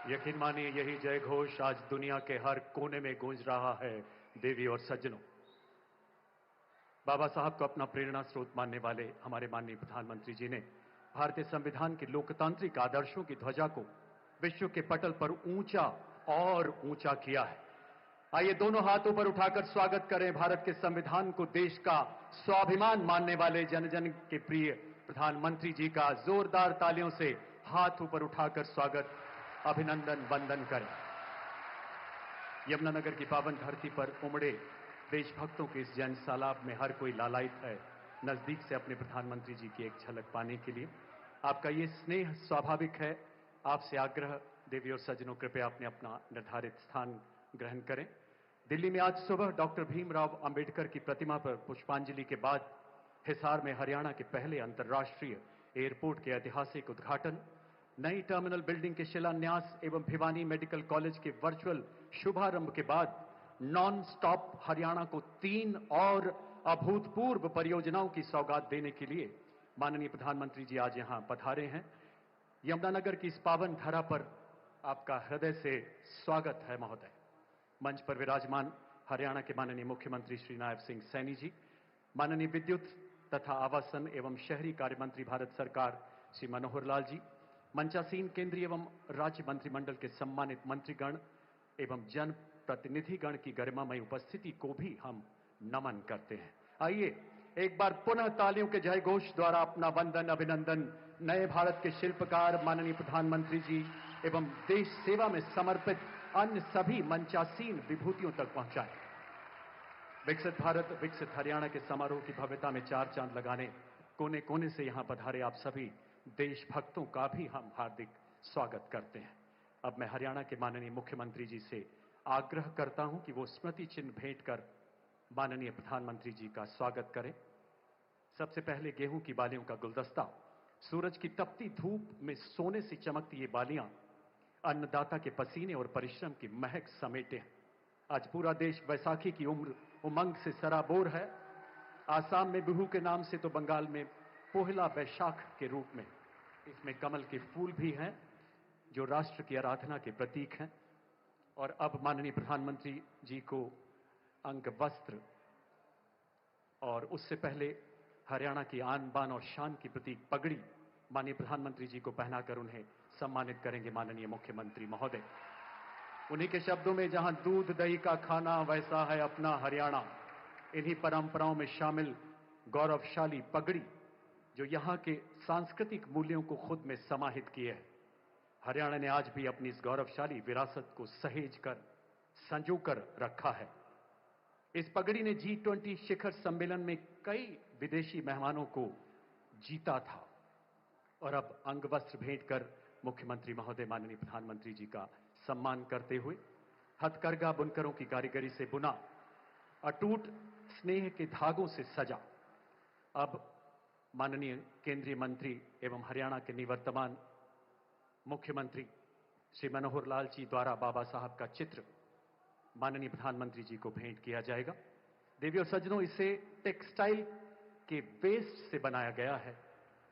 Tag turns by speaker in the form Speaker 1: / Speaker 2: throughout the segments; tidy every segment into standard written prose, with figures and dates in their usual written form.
Speaker 1: यकीन मानिए यही जय घोष आज दुनिया के हर कोने में गूंज रहा है। देवी और सज्जनों, बाबा साहब को अपना प्रेरणा स्रोत मानने वाले हमारे माननीय प्रधानमंत्री जी ने भारतीय संविधान के लोकतांत्रिक आदर्शों की ध्वजा को विश्व के पटल पर ऊंचा और ऊंचा किया है। आइए दोनों हाथों पर उठाकर स्वागत करें भारत के संविधान को, देश का स्वाभिमान मानने वाले जन जन के प्रिय प्रधानमंत्री जी का। जोरदार तालियों से हाथ ऊपर उठाकर स्वागत, अभिनंदन वंदन करें। यमुनानगर की पावन धरती पर उमड़े देशभक्तों के इस जन सालाब में हर कोई लालायित है नजदीक से अपने प्रधानमंत्री जी की एक झलक पाने के लिए। आपका ये स्नेह स्वाभाविक है। आपसे आग्रह, देवी और सज्जनों, कृपया अपने अपना निर्धारित स्थान ग्रहण करें। दिल्ली में आज सुबह डॉक्टर भीमराव अंबेडकर की प्रतिमा पर पुष्पांजलि के बाद हिसार में हरियाणा के पहले अंतर्राष्ट्रीय एयरपोर्ट के ऐतिहासिक उद्घाटन, नई टर्मिनल बिल्डिंग के शिलान्यास एवं भिवानी मेडिकल कॉलेज के वर्चुअल शुभारंभ के बाद नॉन स्टॉप हरियाणा को 3 और अभूतपूर्व परियोजनाओं की सौगात देने के लिए माननीय प्रधानमंत्री जी आज यहां पधारे हैं। यमुनानगर की इस पावन धरा पर आपका हृदय से स्वागत है महोदय। मंच पर विराजमान हरियाणा के माननीय मुख्यमंत्री श्री नायब सिंह सैनी जी, माननीय विद्युत तथा आवासन एवं शहरी कार्य मंत्री भारत सरकार श्री मनोहर लाल जी, मंचासीन केंद्रीय एवं राज्य मंत्रिमंडल के सम्मानित मंत्रीगण एवं जन प्रतिनिधिगण की गरिमामयी उपस्थिति को भी हम नमन करते हैं। आइए एक बार पुनः तालियों के जय घोष द्वारा अपना वंदन अभिनंदन नए भारत के शिल्पकार माननीय प्रधानमंत्री जी एवं देश सेवा में समर्पित अन्य सभी मंचासीन विभूतियों तक पहुंचाएं। विकसित भारत विकसित हरियाणा के समारोह की भव्यता में 4 चांद लगाने कोने कोने से यहां पधारे आप सभी देशभक्तों का भी हम हार्दिक स्वागत करते हैं। अब मैं हरियाणा के माननीय मुख्यमंत्री जी से आग्रह करता हूं कि वो स्मृति चिन्ह भेंट कर माननीय प्रधानमंत्री जी का स्वागत करें। सबसे पहले गेहूं की बालियों का गुलदस्ता, सूरज की तपती धूप में सोने से चमकती ये बालियां अन्नदाता के पसीने और परिश्रम की महक समेटे हैं। आज पूरा देश बैसाखी की उमंग से सराबोर है। आसाम में बिहू के नाम से तो बंगाल में पोहला बैशाख के रूप में इसमें कमल के फूल भी हैं जो राष्ट्र की आराधना के प्रतीक हैं। और अब माननीय प्रधानमंत्री जी को अंग वस्त्र और उससे पहले हरियाणा की आन बान और शान की प्रतीक पगड़ी माननीय प्रधानमंत्री जी को पहनाकर उन्हें सम्मानित करेंगे माननीय मुख्यमंत्री महोदय। उन्हीं के शब्दों में, जहां दूध दही का खाना वैसा है अपना हरियाणा। इन्हीं परंपराओं में शामिल गौरवशाली पगड़ी जो यहां के सांस्कृतिक मूल्यों को खुद में समाहित किए है। हरियाणा ने आज भी अपनी इस गौरवशाली विरासत को सहेज कर संजो कर रखा है। इस पगड़ी ने G20 शिखर सम्मेलन में कई विदेशी मेहमानों को जीता था और अब अंग वस्त्र भेंट कर मुख्यमंत्री महोदय माननीय प्रधानमंत्री जी का सम्मान करते हुए हथकरघा बुनकरों की कारीगरी से बुना, अटूट स्नेह के धागों से सजा, अब माननीय केंद्रीय मंत्री एवं हरियाणा के निवर्तमान मुख्यमंत्री श्री मनोहर लाल जी द्वारा बाबा साहब का चित्र माननीय प्रधानमंत्री जी को भेंट किया जाएगा। देवी और सज्जनों, इसे टेक्सटाइल के वेस्ट से बनाया गया है,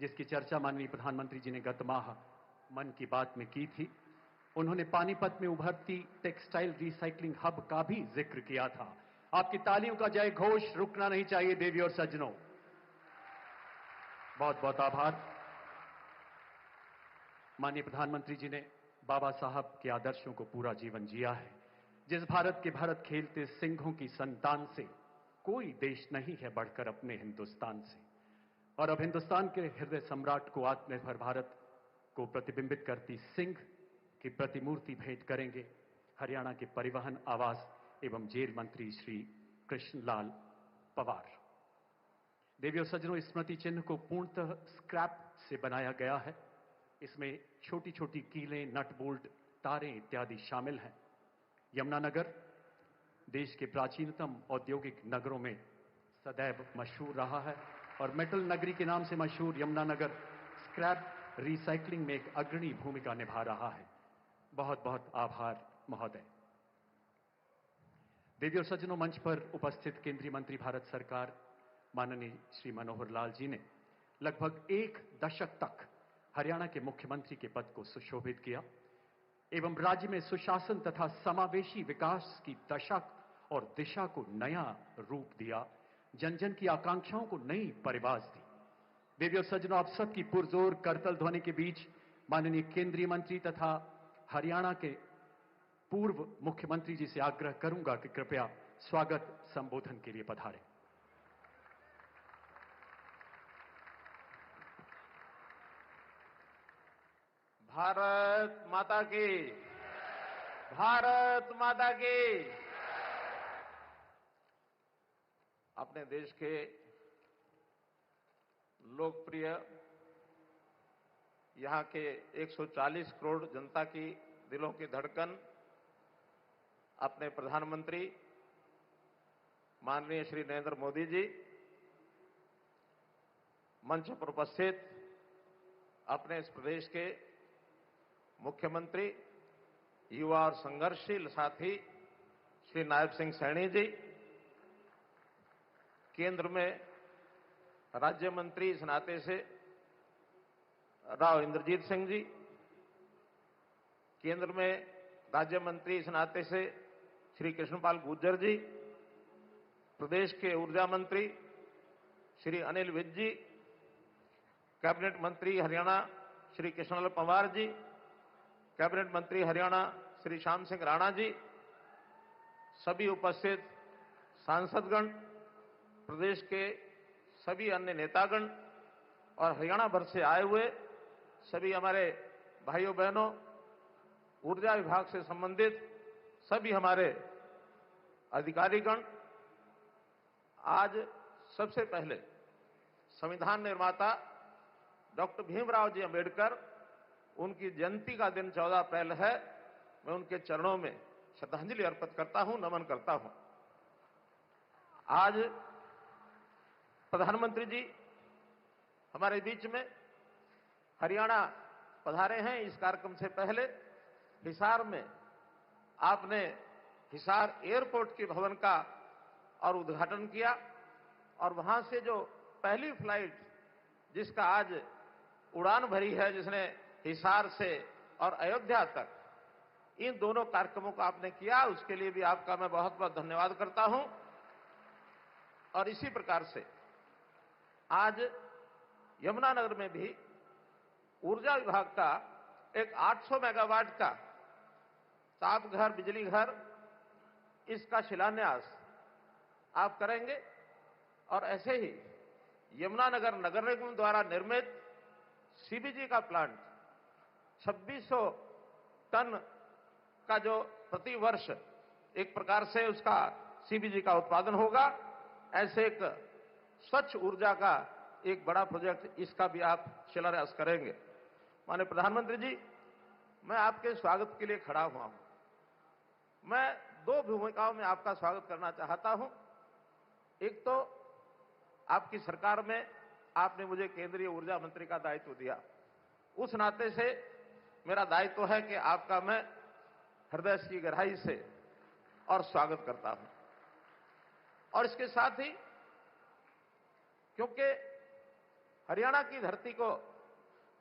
Speaker 1: जिसकी चर्चा माननीय प्रधानमंत्री जी ने गत माह मन की बात में की थी। उन्होंने पानीपत में उभरती टेक्सटाइल रिसाइकलिंग हब का भी जिक्र किया था। आपकी तालियों का जय घोष रुकना नहीं चाहिए देवी और सज्जनों। बहुत बहुत आभार। माननीय प्रधानमंत्री जी ने बाबा साहब के आदर्शों को पूरा जीवन जिया है। जिस भारत के भारत खेलते सिंहों की संतान से कोई देश नहीं है बढ़कर अपने हिंदुस्तान से। और अब हिंदुस्तान के हृदय सम्राट को आत्मनिर्भर भारत को प्रतिबिंबित करती सिंह की प्रतिमूर्ति भेंट करेंगे हरियाणा के परिवहन, आवास एवं जेल मंत्री श्री कृष्णलाल पवार। देवी और सज्जनों, इस स्मृति चिन्ह को पूर्णतः स्क्रैप से बनाया गया है। इसमें छोटी छोटी कीलें, नट बोल्ट, तारें इत्यादि शामिल हैं। यमुनानगर देश के प्राचीनतम औद्योगिक नगरों में सदैव मशहूर रहा है और मेटल नगरी के नाम से मशहूर यमुनानगर स्क्रैप रिसाइकलिंग में एक अग्रणी भूमिका निभा रहा है। बहुत बहुत आभार महोदय। देवी और सज्जनों, मंच पर उपस्थित केंद्रीय मंत्री भारत सरकार माननीय श्री मनोहर लाल जी ने लगभग 1 दशक तक हरियाणा के मुख्यमंत्री के पद को सुशोभित किया। एवं राज्य में सुशासन तथा समावेशी विकास की दशा और दिशा को नया रूप दिया, जन जन की आकांक्षाओं को नई परिवाज दी। देवियों सज्जनों, आप सबकी पुरजोर करतल ध्वनि के बीच माननीय केंद्रीय मंत्री तथा हरियाणा के पूर्व मुख्यमंत्री जी से आग्रह करूंगा कि कृपया स्वागत संबोधन के लिए पधारें।
Speaker 2: भारत माता की, भारत माता की। अपने देश के लोकप्रिय यहां के 140 करोड़ जनता की दिलों की धड़कन अपने प्रधानमंत्री माननीय श्री नरेंद्र मोदी जी, मंच पर उपस्थित अपने इस प्रदेश के मुख्यमंत्री, युवा और संघर्षशील साथी श्री नायब सिंह सैनी जी, केंद्र में राज्य मंत्री इस नाते से राव इंद्रजीत सिंह जी, केंद्र में राज्य मंत्री इस नाते से श्री कृष्णपाल गुर्जर जी, प्रदेश के ऊर्जा मंत्री श्री अनिल विज जी, कैबिनेट मंत्री हरियाणा श्री कृष्णलाल पंवार जी, कैबिनेट मंत्री हरियाणा श्री श्याम सिंह राणा जी, सभी उपस्थित सांसदगण, प्रदेश के सभी अन्य नेतागण और हरियाणा भर से आए हुए सभी हमारे भाइयों बहनों, ऊर्जा विभाग से संबंधित सभी हमारे अधिकारीगण, आज सबसे पहले संविधान निर्माता डॉक्टर भीमराव जी अंबेडकर, उनकी जयंती का दिन 14 अप्रैल है। मैं उनके चरणों में श्रद्धांजलि अर्पित करता हूं, नमन करता हूं। आज प्रधानमंत्री जी हमारे बीच में हरियाणा पधारे हैं। इस कार्यक्रम से पहले हिसार में आपने हिसार एयरपोर्ट के भवन का और उद्घाटन किया और वहां से जो पहली फ्लाइट जिसका आज उड़ान भरी है, जिसने हिसार से और अयोध्या तक, इन दोनों कार्यक्रमों को आपने किया, उसके लिए भी आपका मैं बहुत बहुत धन्यवाद करता हूं। और इसी प्रकार से आज यमुनानगर में भी ऊर्जा विभाग का एक 800 मेगावाट का ताप घर, बिजली घर, इसका शिलान्यास आप करेंगे। और ऐसे ही यमुनानगर नगर निगम द्वारा निर्मित सीबीजी का प्लांट 2600 टन का जो प्रति वर्ष एक प्रकार से उसका सीबीजी का उत्पादन होगा, ऐसे एक स्वच्छ ऊर्जा का एक बड़ा प्रोजेक्ट, इसका भी आप शिलान्यास करेंगे। माननीय प्रधानमंत्री जी, मैं आपके स्वागत के लिए खड़ा हुआ हूं। मैं दो भूमिकाओं में आपका स्वागत करना चाहता हूं। एक तो आपकी सरकार में आपने मुझे केंद्रीय ऊर्जा मंत्री का दायित्व दिया, उस नाते से मेरा दायित्व है कि आपका मैं हृदय की गहराई से और स्वागत करता हूं। और इसके साथ ही क्योंकि हरियाणा की धरती को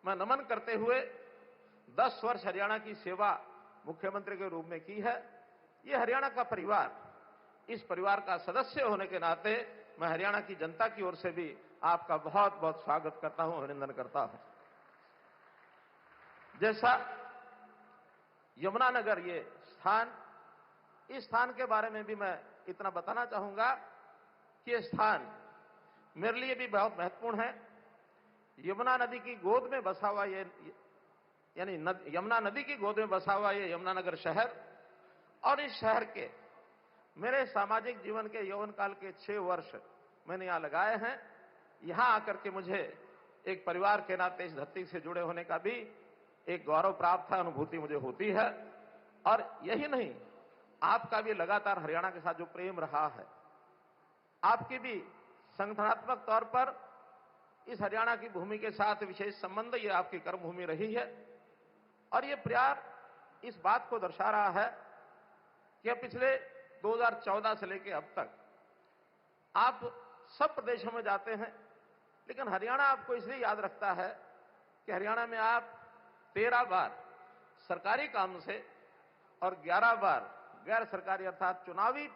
Speaker 2: मैं नमन करते हुए 10 वर्ष हरियाणा की सेवा मुख्यमंत्री के रूप में की है, ये हरियाणा का परिवार, इस परिवार का सदस्य होने के नाते मैं हरियाणा की जनता की ओर से भी आपका बहुत बहुत स्वागत करता हूं, अभिनंदन करता हूं। जैसा यमुनानगर ये स्थान, इस स्थान के बारे में भी मैं इतना बताना चाहूंगा कि ये स्थान मेरे लिए भी बहुत महत्वपूर्ण है। यमुना नदी की गोद में बसा हुआ ये, यानी यमुना नदी की गोद में बसा हुआ ये यमुनानगर शहर, और इस शहर के मेरे सामाजिक जीवन के यौवन काल के 6 वर्ष मैंने यहां लगाए हैं। यहां आकर के मुझे एक परिवार के नाते इस धरती से जुड़े होने का भी एक गौरव प्राप्त है, अनुभूति मुझे होती है। और यही नहीं, आपका भी लगातार हरियाणा के साथ जो प्रेम रहा है, आपकी भी संगठनात्मक तौर पर इस हरियाणा की भूमि के साथ विशेष संबंध, ये आपकी कर्मभूमि रही है। और ये प्यार इस बात को दर्शा रहा है कि पिछले 2014 से लेकर अब तक आप सब प्रदेशों में जाते हैं, लेकिन हरियाणा आपको इसलिए याद रखता है कि हरियाणा में आप 13 बार सरकारी काम से और 11 बार गैर सरकारी अर्थात चुनावी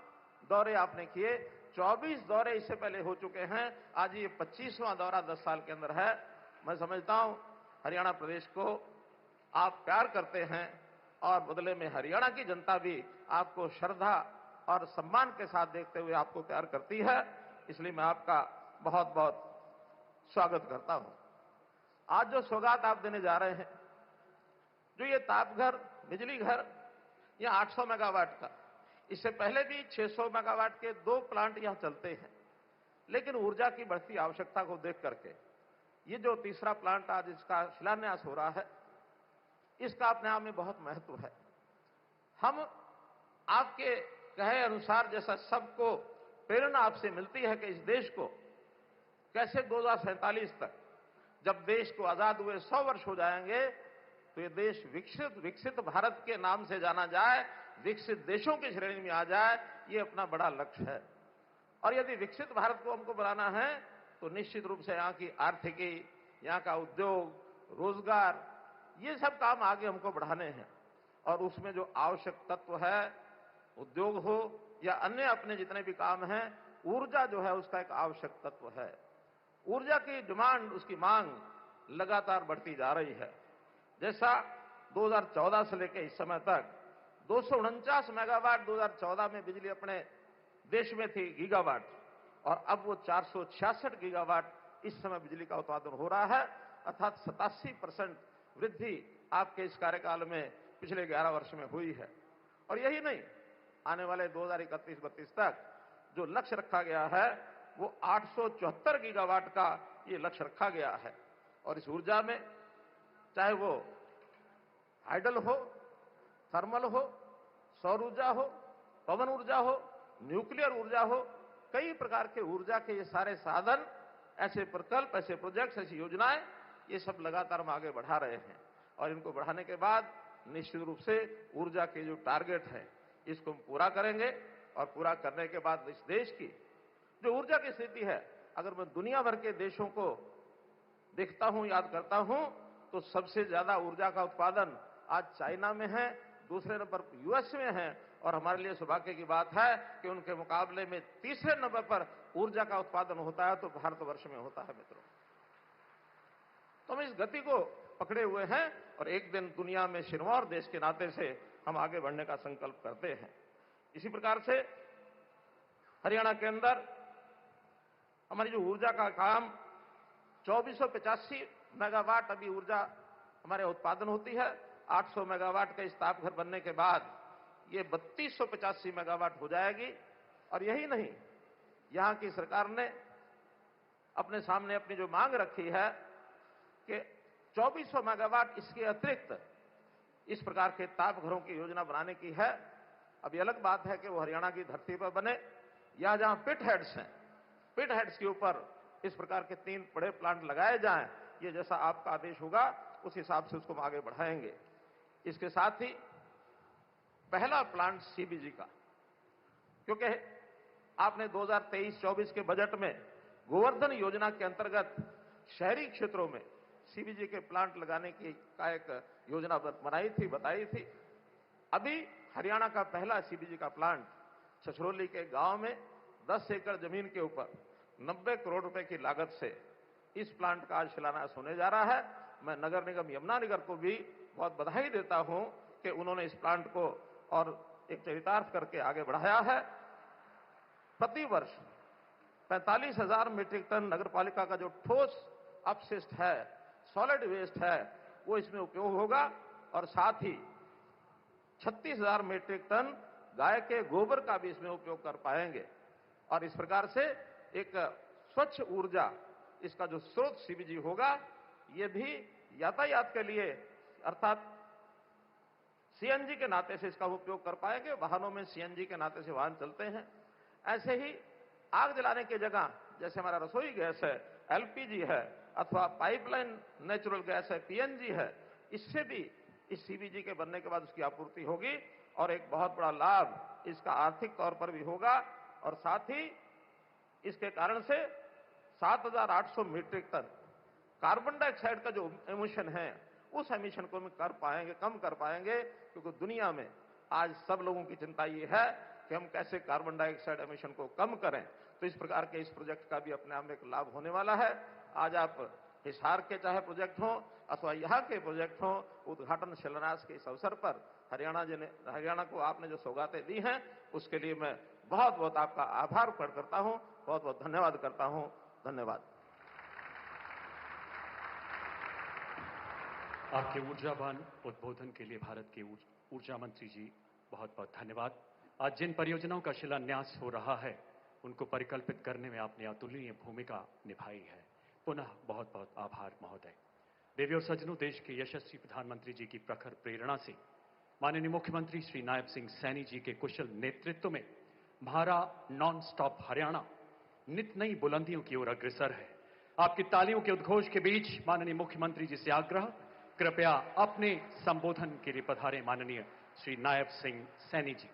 Speaker 2: दौरे आपने किए। 24 दौरे इससे पहले हो चुके हैं। आज ये 25वां दौरा 10 साल के अंदर है। मैं समझता हूं हरियाणा प्रदेश को आप प्यार करते हैं और बदले में हरियाणा की जनता भी आपको श्रद्धा और सम्मान के साथ देखते हुए आपको प्यार करती है। इसलिए मैं आपका बहुत बहुत स्वागत करता हूं। आज जो सौगात आप देने जा रहे हैं, जो ये तापघर बिजली घर, यह 800 मेगावाट का, इससे पहले भी 600 मेगावाट के 2 प्लांट यहां चलते हैं। लेकिन ऊर्जा की बढ़ती आवश्यकता को देख करके ये जो तीसरा प्लांट आज इसका शिलान्यास हो रहा है, इसका अपने आप में बहुत महत्व है। हम आपके कहे अनुसार जैसा सबको प्रेरणा आपसे मिलती है कि इस देश को कैसे 2047 तक, जब देश को आजाद हुए 100 वर्ष हो जाएंगे, तो ये देश विकसित भारत के नाम से जाना जाए, विकसित देशों की श्रेणी में आ जाए, ये अपना बड़ा लक्ष्य है। और यदि विकसित भारत को हमको बनाना है तो निश्चित रूप से यहाँ की आर्थिकी, यहाँ का उद्योग, रोजगार, ये सब काम आगे हमको बढ़ाने हैं। और उसमें जो आवश्यक तत्व है, उद्योग हो या अन्य अपने जितने भी काम हैं, ऊर्जा जो है उसका एक आवश्यक तत्व है। ऊर्जा की डिमांड, उसकी मांग लगातार बढ़ती जा रही है। जैसा 2014 से लेकर इस समय तक 249 मेगावाट 2014 में बिजली अपने देश में थी गीगावाट, और अब वो 466 गीगावाट इस समय बिजली का उत्पादन हो रहा है, अर्थात 87% वृद्धि आपके इस कार्यकाल में पिछले 11 वर्ष में हुई है। और यही नहीं, आने वाले 2031-32 तक जो लक्ष्य रखा गया है वो 874 गीगावाट का ये लक्ष्य रखा गया है। और इस ऊर्जा में चाहे वो हाइडल हो, थर्मल हो, सौर ऊर्जा हो, पवन ऊर्जा हो, न्यूक्लियर ऊर्जा हो, कई प्रकार के ऊर्जा के ये सारे साधन, ऐसे प्रकल्प, ऐसे प्रोजेक्ट्स, ऐसी योजनाएं, ये सब लगातार हम आगे बढ़ा रहे हैं। और इनको बढ़ाने के बाद निश्चित रूप से ऊर्जा के जो टारगेट है इसको हम पूरा करेंगे। और पूरा करने के बाद इस देश की जो ऊर्जा की स्थिति है, अगर मैं दुनिया भर के देशों को देखता हूं, याद करता हूं, तो सबसे ज्यादा ऊर्जा का उत्पादन आज चाइना में है, दूसरे नंबर पर यूएस में है, और हमारे लिए सौभाग्य की बात है कि उनके मुकाबले में तीसरे नंबर पर ऊर्जा का उत्पादन होता है तो भारतवर्ष में होता है। मित्रों, तो हम इस गति को पकड़े हुए हैं और एक दिन दुनिया में सिरमौर देश के नाते से हम आगे बढ़ने का संकल्प करते हैं। इसी प्रकार से हरियाणा के अंदर हमारी जो ऊर्जा का काम 2485 मेगावाट अभी ऊर्जा हमारे उत्पादन होती है। 800 मेगावाट का इस तापघर बनने के बाद ये 3285 मेगावाट हो जाएगी। और यही नहीं, यहां की सरकार ने अपने सामने अपनी जो मांग रखी है कि 2400 मेगावाट इसके अतिरिक्त इस प्रकार के तापघरों की योजना बनाने की है। अभी अलग बात है कि वो हरियाणा की धरती पर बने या जहां पिट हेड्स हैं, पिट हेड्स के ऊपर इस प्रकार के 3 बड़े प्लांट लगाए जाएं। ये जैसा आपका आदेश होगा उस हिसाब से उसको हम आगे बढ़ाएंगे। इसके साथ ही पहला प्लांट सीबीजी का, क्योंकि आपने 2023-24 के बजट में गोवर्धन योजना के अंतर्गत शहरी क्षेत्रों में सीबीजी के प्लांट लगाने की का एक योजना बनाई थी, बताई थी। अभी हरियाणा का पहला सीबीजी का प्लांट छछरौली के गांव में 10 एकड़ जमीन के ऊपर 90 करोड़ रुपए की लागत से इस प्लांट का आज शिलान्यास होने जा रहा है। मैं नगर निगम यमुनानगर को भी बहुत बधाई देता हूं कि उन्होंने इस प्लांट को और एक चरितार्थ करके आगे बढ़ाया है। प्रतिवर्ष 45,000 मीट्रिक टन नगरपालिका का जो ठोस अपशिष्ट है, सॉलिड वेस्ट है, वो इसमें उपयोग होगा। और साथ ही 36,000 मीट्रिक टन गाय के गोबर का भी इसमें उपयोग कर पाएंगे। और इस प्रकार से एक स्वच्छ ऊर्जा इसका जो स्रोत सीबीजी होगा, ये भी यातायात के लिए अर्थात सीएनजी के नाते से इसका उपयोग कर पाएंगे। वाहनों में सीएनजी के नाते से वाहन चलते हैं। ऐसे ही आग जलाने की जगह जैसे हमारा रसोई गैस है, एलपीजी है, अथवा पाइपलाइन नेचुरल गैस है, पीएनजी है, इससे भी इस सीबीजी के बनने के बाद उसकी आपूर्ति होगी। और एक बहुत बड़ा लाभ इसका आर्थिक तौर पर भी होगा। और साथ ही इसके कारण से 7,800 मीट्रिक टन कार्बन डाइऑक्साइड का जो एमिशन है उस एमिशन को हम कर पाएंगे, कम कर पाएंगे, क्योंकि दुनिया में आज सब लोगों की चिंता ये है कि हम कैसे कार्बन डाइऑक्साइड एमिशन को कम करें। तो इस प्रकार के इस प्रोजेक्ट का भी अपने आप में एक लाभ होने वाला है। आज आप हिसार के चाहे प्रोजेक्ट हों अथवा यहाँ के प्रोजेक्ट हों, उद्घाटन शिलान्यास के इस अवसर पर हरियाणा को आपने जो सौगातें दी हैं, उसके लिए मैं बहुत बहुत आपका आभार प्रकट करता हूं, बहुत बहुत धन्यवाद करता हूं। धन्यवाद।
Speaker 1: आपके ऊर्जावान उद्बोधन के लिए भारत के ऊर्जा मंत्री जी बहुत बहुत धन्यवाद। आज जिन परियोजनाओं का शिलान्यास हो रहा है, उनको परिकल्पित करने में आपने अतुलनीय भूमिका निभाई है। पुनः बहुत बहुत आभार महोदय। देवी और सज्जनों, देश के यशस्वी प्रधानमंत्री जी की प्रखर प्रेरणा से माननीय मुख्यमंत्री श्री नायब सिंह सैनी जी के कुशल नेतृत्व में हमारा नॉन स्टॉप हरियाणा नित नई बुलंदियों की ओर अग्रसर है। आपकी तालियों के उद्घोष के बीच माननीय मुख्यमंत्री जी से आग्रह, कृपया अपने संबोधन के लिए पधारें माननीय श्री नायब सिंह सैनी जी।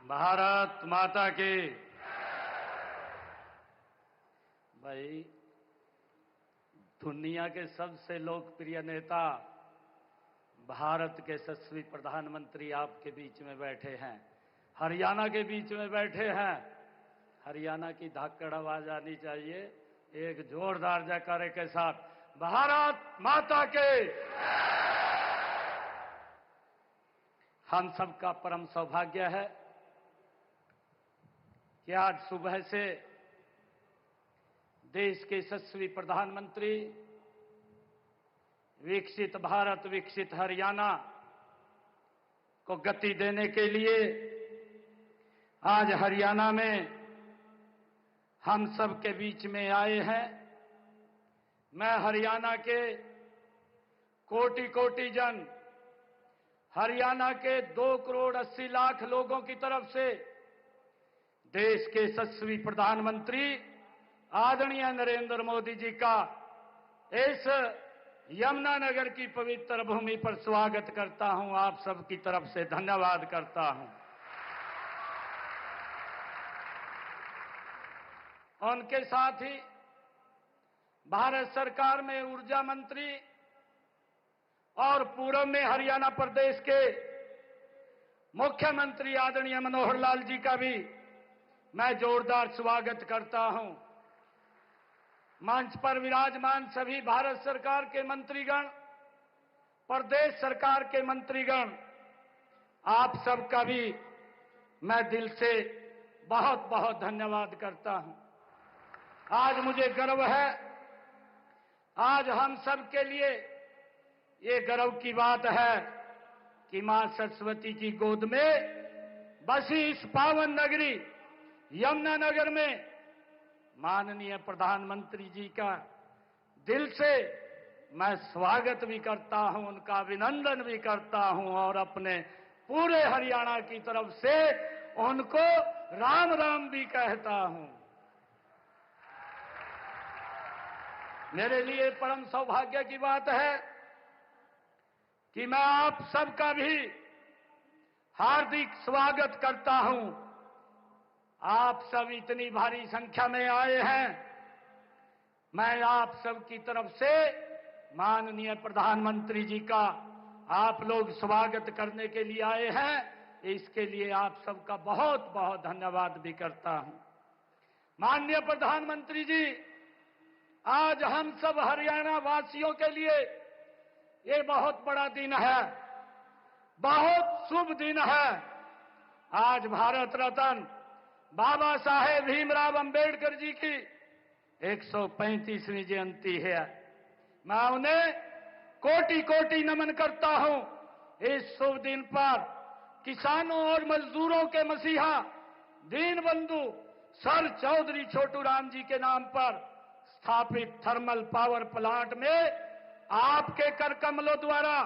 Speaker 3: भारत माता की। भाई, दुनिया के सबसे लोकप्रिय नेता, भारत के यशस्वी प्रधानमंत्री आपके बीच में बैठे हैं, हरियाणा के बीच में बैठे हैं। हरियाणा की धाकड़ आवाज आनी चाहिए एक जोरदार जयकारे के साथ, भारत माता के। हम सबका परम सौभाग्य है कि आज सुबह से देश के यशस्वी प्रधानमंत्री विकसित भारत, विकसित हरियाणा को गति देने के लिए आज हरियाणा में हम सब के बीच में आए हैं। मैं हरियाणा के कोटि कोटि जन, हरियाणा के 2 करोड़ 80 लाख लोगों की तरफ से देश के यशस्वी प्रधानमंत्री आदरणीय नरेंद्र मोदी जी का इस यमुनानगर की पवित्र भूमि पर स्वागत करता हूं। आप सबकी तरफ से धन्यवाद करता हूं। उनके साथ ही भारत सरकार में ऊर्जा मंत्री और पूर्व में हरियाणा प्रदेश के मुख्यमंत्री आदरणीय मनोहर लाल जी का भी मैं जोरदार स्वागत करता हूं। मंच पर विराजमान सभी भारत सरकार के मंत्रीगण, प्रदेश सरकार के मंत्रीगण, आप सबका भी मैं दिल से बहुत बहुत धन्यवाद करता हूं। आज मुझे गर्व है, आज हम सब के लिए ये गर्व की बात है कि मां सरस्वती की गोद में बसी इस पावन नगरी यमुनानगर में माननीय प्रधानमंत्री जी का दिल से मैं स्वागत भी करता हूं, उनका अभिनंदन भी करता हूं और अपने पूरे हरियाणा की तरफ से उनको राम राम भी कहता हूं। मेरे लिए परम सौभाग्य की बात है कि मैं आप सबका भी हार्दिक स्वागत करता हूं। आप सब इतनी भारी संख्या में आए हैं। मैं आप सब की तरफ से माननीय प्रधानमंत्री जी का आप लोग स्वागत करने के लिए आए हैं, इसके लिए आप सबका बहुत बहुत धन्यवाद भी करता हूं। माननीय प्रधानमंत्री जी, आज हम सब हरियाणा वासियों के लिए ये बहुत बड़ा दिन है, बहुत शुभ दिन है। आज भारत रत्न बाबा साहेब भीमराव अंबेडकर जी की 135वीं जयंती है। मैं उन्हें कोटि कोटि नमन करता हूं। इस शुभ दिन पर किसानों और मजदूरों के मसीहा दीनबंधु सर चौधरी छोटू राम जी के नाम पर स्थापित थर्मल पावर प्लांट में आपके कर कमलों द्वारा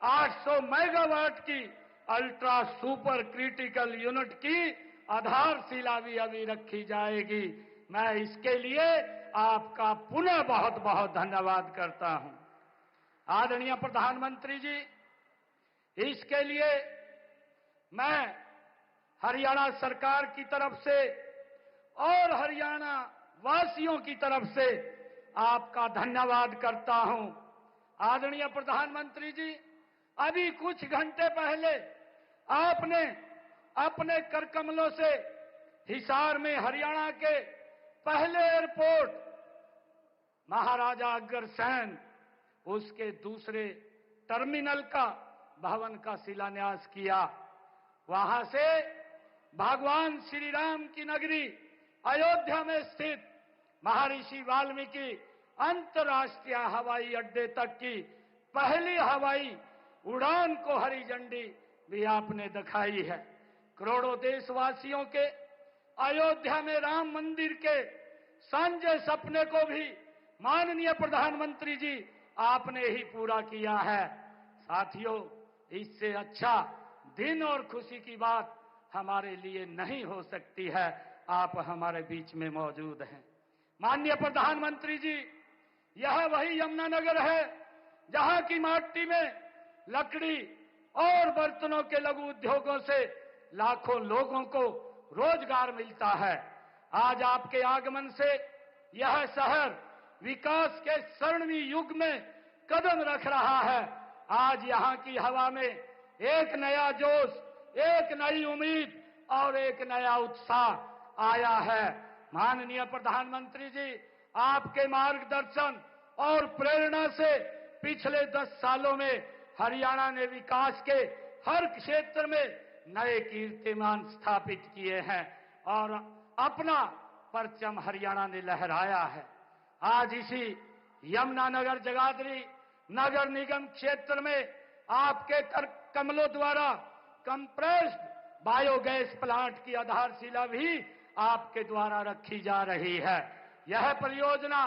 Speaker 3: 800 मेगावाट की अल्ट्रा सुपर क्रिटिकल यूनिट की आधारशिला भी अभी रखी जाएगी। मैं इसके लिए आपका पुनः बहुत बहुत धन्यवाद करता हूं। आदरणीय प्रधानमंत्री जी, इसके लिए मैं हरियाणा सरकार की तरफ से और हरियाणा वासियों की तरफ से आपका धन्यवाद करता हूं। आदरणीय प्रधानमंत्री जी, अभी कुछ घंटे पहले आपने अपने करकमलों से हिसार में हरियाणा के पहले एयरपोर्ट महाराजा अग्रसेन उसके दूसरे टर्मिनल का भवन का शिलान्यास किया। वहां से भगवान श्री राम की नगरी अयोध्या में स्थित महर्षि वाल्मीकि अंतर्राष्ट्रीय हवाई अड्डे तक की पहली हवाई उड़ान को हरी झंडी भी आपने दिखाई है। करोड़ों देशवासियों के अयोध्या में राम मंदिर के सांझे सपने को भी माननीय प्रधानमंत्री जी आपने ही पूरा किया है। साथियों, इससे अच्छा दिन और खुशी की बात हमारे लिए नहीं हो सकती है। आप हमारे बीच में मौजूद हैं। माननीय प्रधानमंत्री जी, यह वही यमुनानगर है जहां की माटी में लकड़ी और बर्तनों के लघु उद्योगों से लाखों लोगों को रोजगार मिलता है। आज आपके आगमन से यह शहर विकास के स्वर्णिम युग में कदम रख रहा है। आज यहां की हवा में एक नया जोश, एक नई उम्मीद और एक नया उत्साह आया है। माननीय प्रधानमंत्री जी, आपके मार्गदर्शन और प्रेरणा से पिछले 10 सालों में हरियाणा ने विकास के हर क्षेत्र में नए कीर्तिमान स्थापित किए हैं और अपना परचम हरियाणा ने लहराया है। आज इसी यमुनानगर जगाधरी नगर निगम क्षेत्र में आपके कमलों द्वारा कंप्रेस्ड बायोगैस प्लांट की आधारशिला भी आपके द्वारा रखी जा रही है। यह परियोजना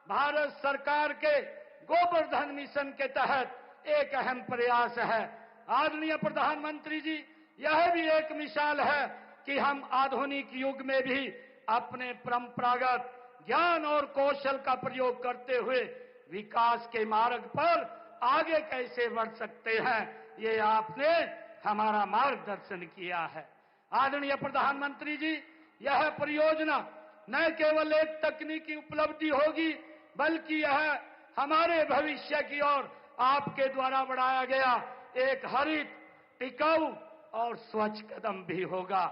Speaker 3: भारत सरकार के गोवर्धन मिशन के तहत एक अहम प्रयास है। आदरणीय प्रधानमंत्री जी, यह भी एक मिसाल है कि हम आधुनिक युग में भी अपने परंपरागत ज्ञान और कौशल का प्रयोग करते हुए विकास के मार्ग पर आगे कैसे बढ़ सकते हैं, ये आपने हमारा मार्गदर्शन किया है। आदरणीय प्रधानमंत्री जी, यह परियोजना न केवल एक तकनीकी उपलब्धि होगी बल्कि यह हमारे भविष्य की ओर आपके द्वारा बढ़ाया गया एक हरित, टिकाऊ और स्वच्छ कदम भी होगा।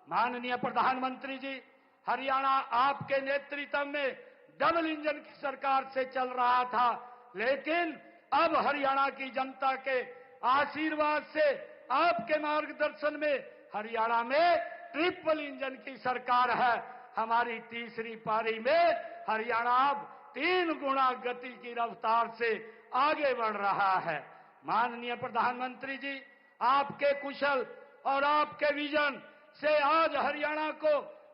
Speaker 3: माननीय प्रधानमंत्री जी, हरियाणा आपके नेतृत्व में डबल इंजन की सरकार से चल रहा था, लेकिन अब हरियाणा की जनता के आशीर्वाद से आपके मार्गदर्शन में हरियाणा में ट्रिपल इंजन की सरकार है। हमारी तीसरी पारी में हरियाणा अब 3 गुना गति की रफ्तार से आगे बढ़ रहा है। माननीय प्रधानमंत्री जी, आपके कुशल और आपके विजन से आज हरियाणा को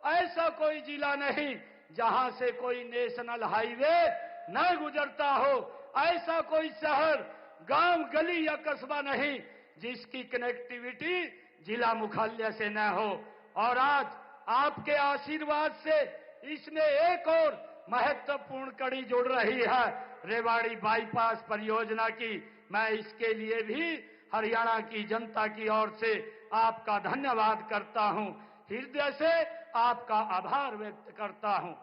Speaker 3: ऐसा कोई जिला नहीं जहां से कोई नेशनल हाईवे न गुजरता हो, ऐसा कोई शहर, गांव, गली या कस्बा नहीं जिसकी कनेक्टिविटी जिला मुख्यालय से न हो। और आज आपके आशीर्वाद से इसमें एक और महत्वपूर्ण कड़ी जुड़ रही है, रेवाड़ी बाईपास परियोजना की। मैं इसके लिए भी हरियाणा की जनता की ओर से आपका धन्यवाद करता हूं, हृदय से आपका आभार व्यक्त करता हूं।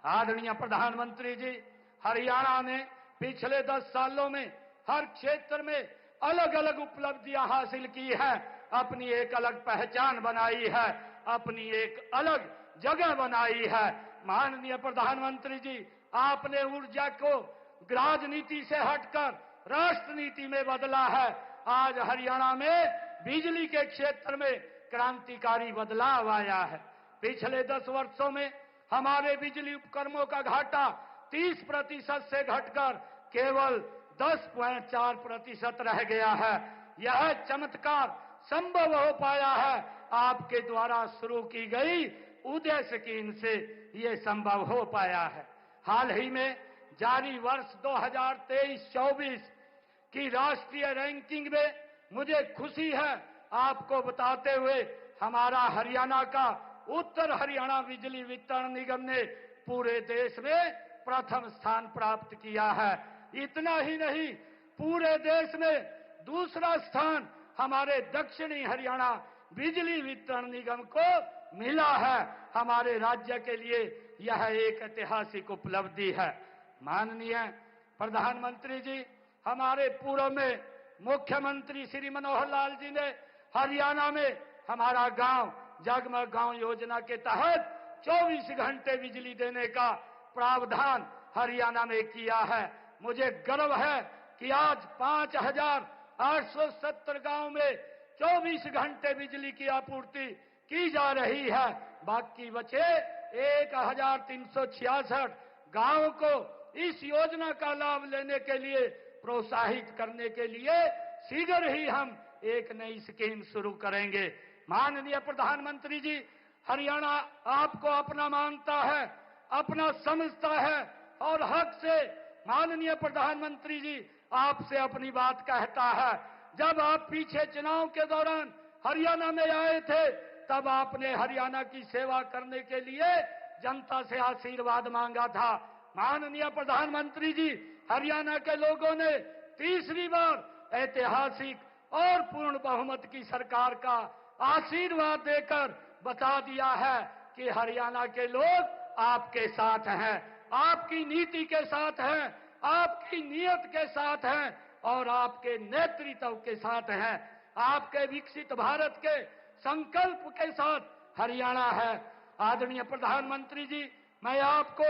Speaker 3: आदरणीय प्रधानमंत्री जी, हरियाणा ने पिछले 10 सालों में हर क्षेत्र में अलग अलग उपलब्धियां हासिल की है, अपनी एक अलग पहचान बनाई है, अपनी एक अलग जगह बनाई है। माननीय प्रधानमंत्री जी, आपने ऊर्जा को राजनीति से हटकर राष्ट्र नीति में बदला है। आज हरियाणा में बिजली के क्षेत्र में क्रांतिकारी बदलाव आया है। पिछले 10 वर्षों में हमारे बिजली उपकरणों का घाटा 30% से घटकर केवल 10.4% रह गया है। यह चमत्कार संभव हो पाया है आपके द्वारा शुरू की गई उदय स्कीम से ये संभव हो पाया है। हाल ही में जारी वर्ष 2023-24 की राष्ट्रीय रैंकिंग में मुझे खुशी है आपको बताते हुए हमारा हरियाणा का उत्तर हरियाणा बिजली वितरण निगम ने पूरे देश में प्रथम स्थान प्राप्त किया है। इतना ही नहीं, पूरे देश में दूसरा स्थान हमारे दक्षिणी हरियाणा बिजली वितरण निगम को मिला है। हमारे राज्य के लिए यह एक ऐतिहासिक उपलब्धि है। माननीय प्रधानमंत्री जी, हमारे पूर्व में मुख्यमंत्री श्री मनोहर लाल जी ने हरियाणा में हमारा गांव जगमग गांव योजना के तहत 24 घंटे बिजली देने का प्रावधान हरियाणा में किया है। मुझे गर्व है कि आज 5,870 गांव में 24 घंटे बिजली की आपूर्ति की जा रही है। बाकी बचे 1,366 गांवों को इस योजना का लाभ लेने के लिए प्रोत्साहित करने के लिए शीघ्र ही हम एक नई स्कीम शुरू करेंगे। माननीय प्रधानमंत्री जी, हरियाणा आपको अपना मानता है, अपना समझता है और हक से माननीय प्रधानमंत्री जी आपसे अपनी बात कहता है। जब आप पीछे चुनाव के दौरान हरियाणा में आए थे, तब आपने हरियाणा की सेवा करने के लिए जनता से आशीर्वाद मांगा था। माननीय प्रधानमंत्री जी, हरियाणा के लोगों ने तीसरी बार ऐतिहासिक और पूर्ण बहुमत की सरकार का आशीर्वाद देकर बता दिया है कि हरियाणा के लोग आपके साथ हैं, आपकी नीति के साथ हैं, आपकी नीयत के साथ हैं और आपके नेतृत्व के साथ हैं। आपके विकसित भारत के संकल्प के साथ हरियाणा है। आदरणीय प्रधानमंत्री जी, मैं आपको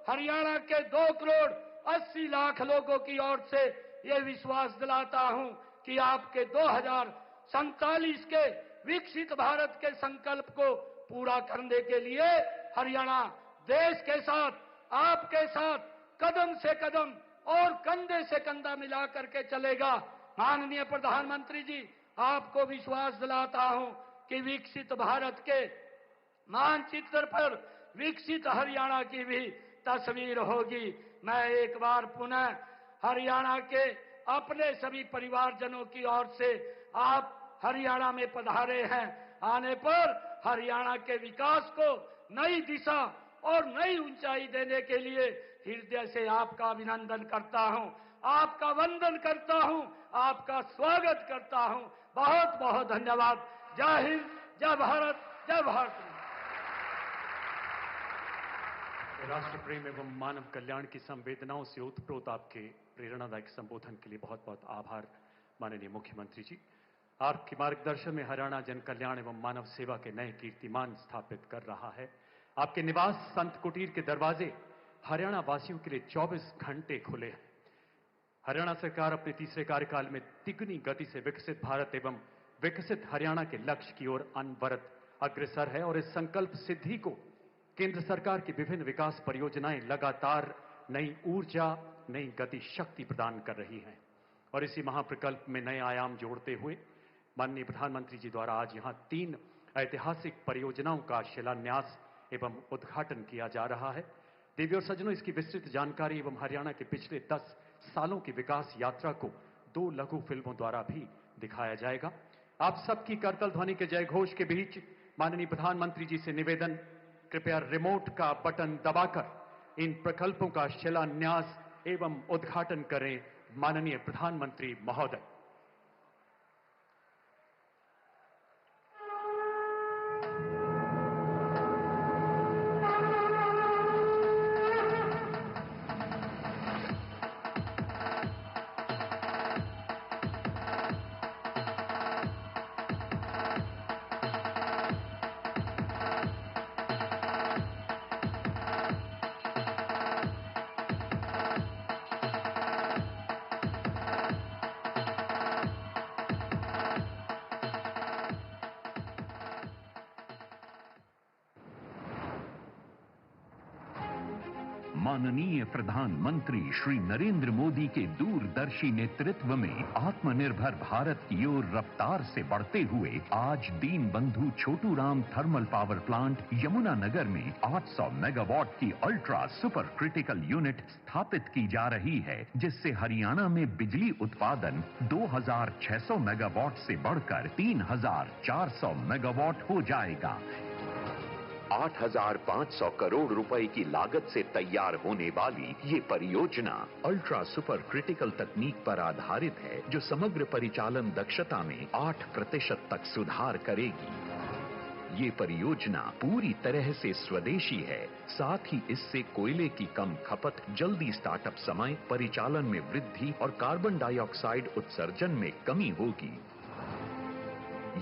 Speaker 3: हरियाणा के 2,80,00,000 लोगों की ओर से ये विश्वास दिलाता हूं कि आपके 2047 के विकसित भारत के संकल्प को पूरा करने के लिए हरियाणा देश के साथ, आपके साथ कदम से कदम और कंधे से कंधा मिला करके चलेगा। माननीय प्रधानमंत्री जी, आपको विश्वास दिलाता हूं कि विकसित भारत के मानचित्र पर विकसित हरियाणा की भी तस्वीर होगी। मैं एक बार पुनः हरियाणा के अपने सभी परिवारजनों की ओर से आप हरियाणा में पधारे हैं, आने पर हरियाणा के विकास को नई दिशा और नई ऊंचाई देने के लिए हृदय से आपका अभिनंदन करता हूं, आपका वंदन करता हूं, आपका स्वागत करता हूं। बहुत बहुत धन्यवाद। जय हिंद, जय भारत, जय भारत।
Speaker 1: राष्ट्र प्रेम एवं मानव कल्याण की संवेदनाओं से ओतप्रोत आपके प्रेरणादायक संबोधन के लिए बहुत बहुत आभार माननीय मुख्यमंत्री जी। आपके मार्गदर्शन में हरियाणा जन कल्याण एवं मानव सेवा के नए कीर्तिमान स्थापित कर रहा है। आपके निवास संत कुटीर के दरवाजे हरियाणा वासियों के लिए 24 घंटे खुले हैं। हरियाणा सरकार अपने तीसरे कार्यकाल में तिगुनी गति से विकसित भारत एवं विकसित हरियाणा के लक्ष्य की ओर अनवरत अग्रसर है और इस संकल्प सिद्धि को केंद्र सरकार की विभिन्न विकास परियोजनाएं लगातार नई ऊर्जा, नई गति शक्ति प्रदान कर रही हैं और इसी महाप्रकल्प में नए आयाम जोड़ते हुए माननीय प्रधानमंत्री जी द्वारा आज यहां 3 ऐतिहासिक परियोजनाओं का शिलान्यास एवं उद्घाटन किया जा रहा है। देवी और सज्जनों, इसकी विस्तृत जानकारी एवं हरियाणा के पिछले 10 सालों की विकास यात्रा को 2 लघु फिल्मों द्वारा भी दिखाया जाएगा। आप सबकी करतल ध्वनि के जय घोष के बीच माननीय प्रधानमंत्री जी से निवेदन, कृपया रिमोट का बटन दबाकर इन प्रकल्पों का शिलान्यास एवं उद्घाटन करें। माननीय प्रधानमंत्री महोदय।
Speaker 4: माननीय प्रधानमंत्री श्री नरेंद्र मोदी के दूरदर्शी नेतृत्व में आत्मनिर्भर भारत की ओर रफ्तार से बढ़ते हुए आज Deenbandhu Chhotu Ram thermal power plant Yamunanagar में 800 मेगावाट की अल्ट्रा सुपर क्रिटिकल यूनिट स्थापित की जा रही है, जिससे हरियाणा में बिजली उत्पादन 2600 मेगावाट से बढ़कर 3400 मेगावाट हो जाएगा। 8,500 करोड़ रुपए की लागत से तैयार होने वाली ये परियोजना अल्ट्रा सुपर क्रिटिकल तकनीक पर आधारित है, जो समग्र परिचालन दक्षता में 8% तक सुधार करेगी। ये परियोजना पूरी तरह से स्वदेशी है, साथ ही इससे कोयले की कम खपत, जल्दी स्टार्टअप समय, परिचालन में वृद्धि और कार्बन डाइऑक्साइड उत्सर्जन में कमी होगी।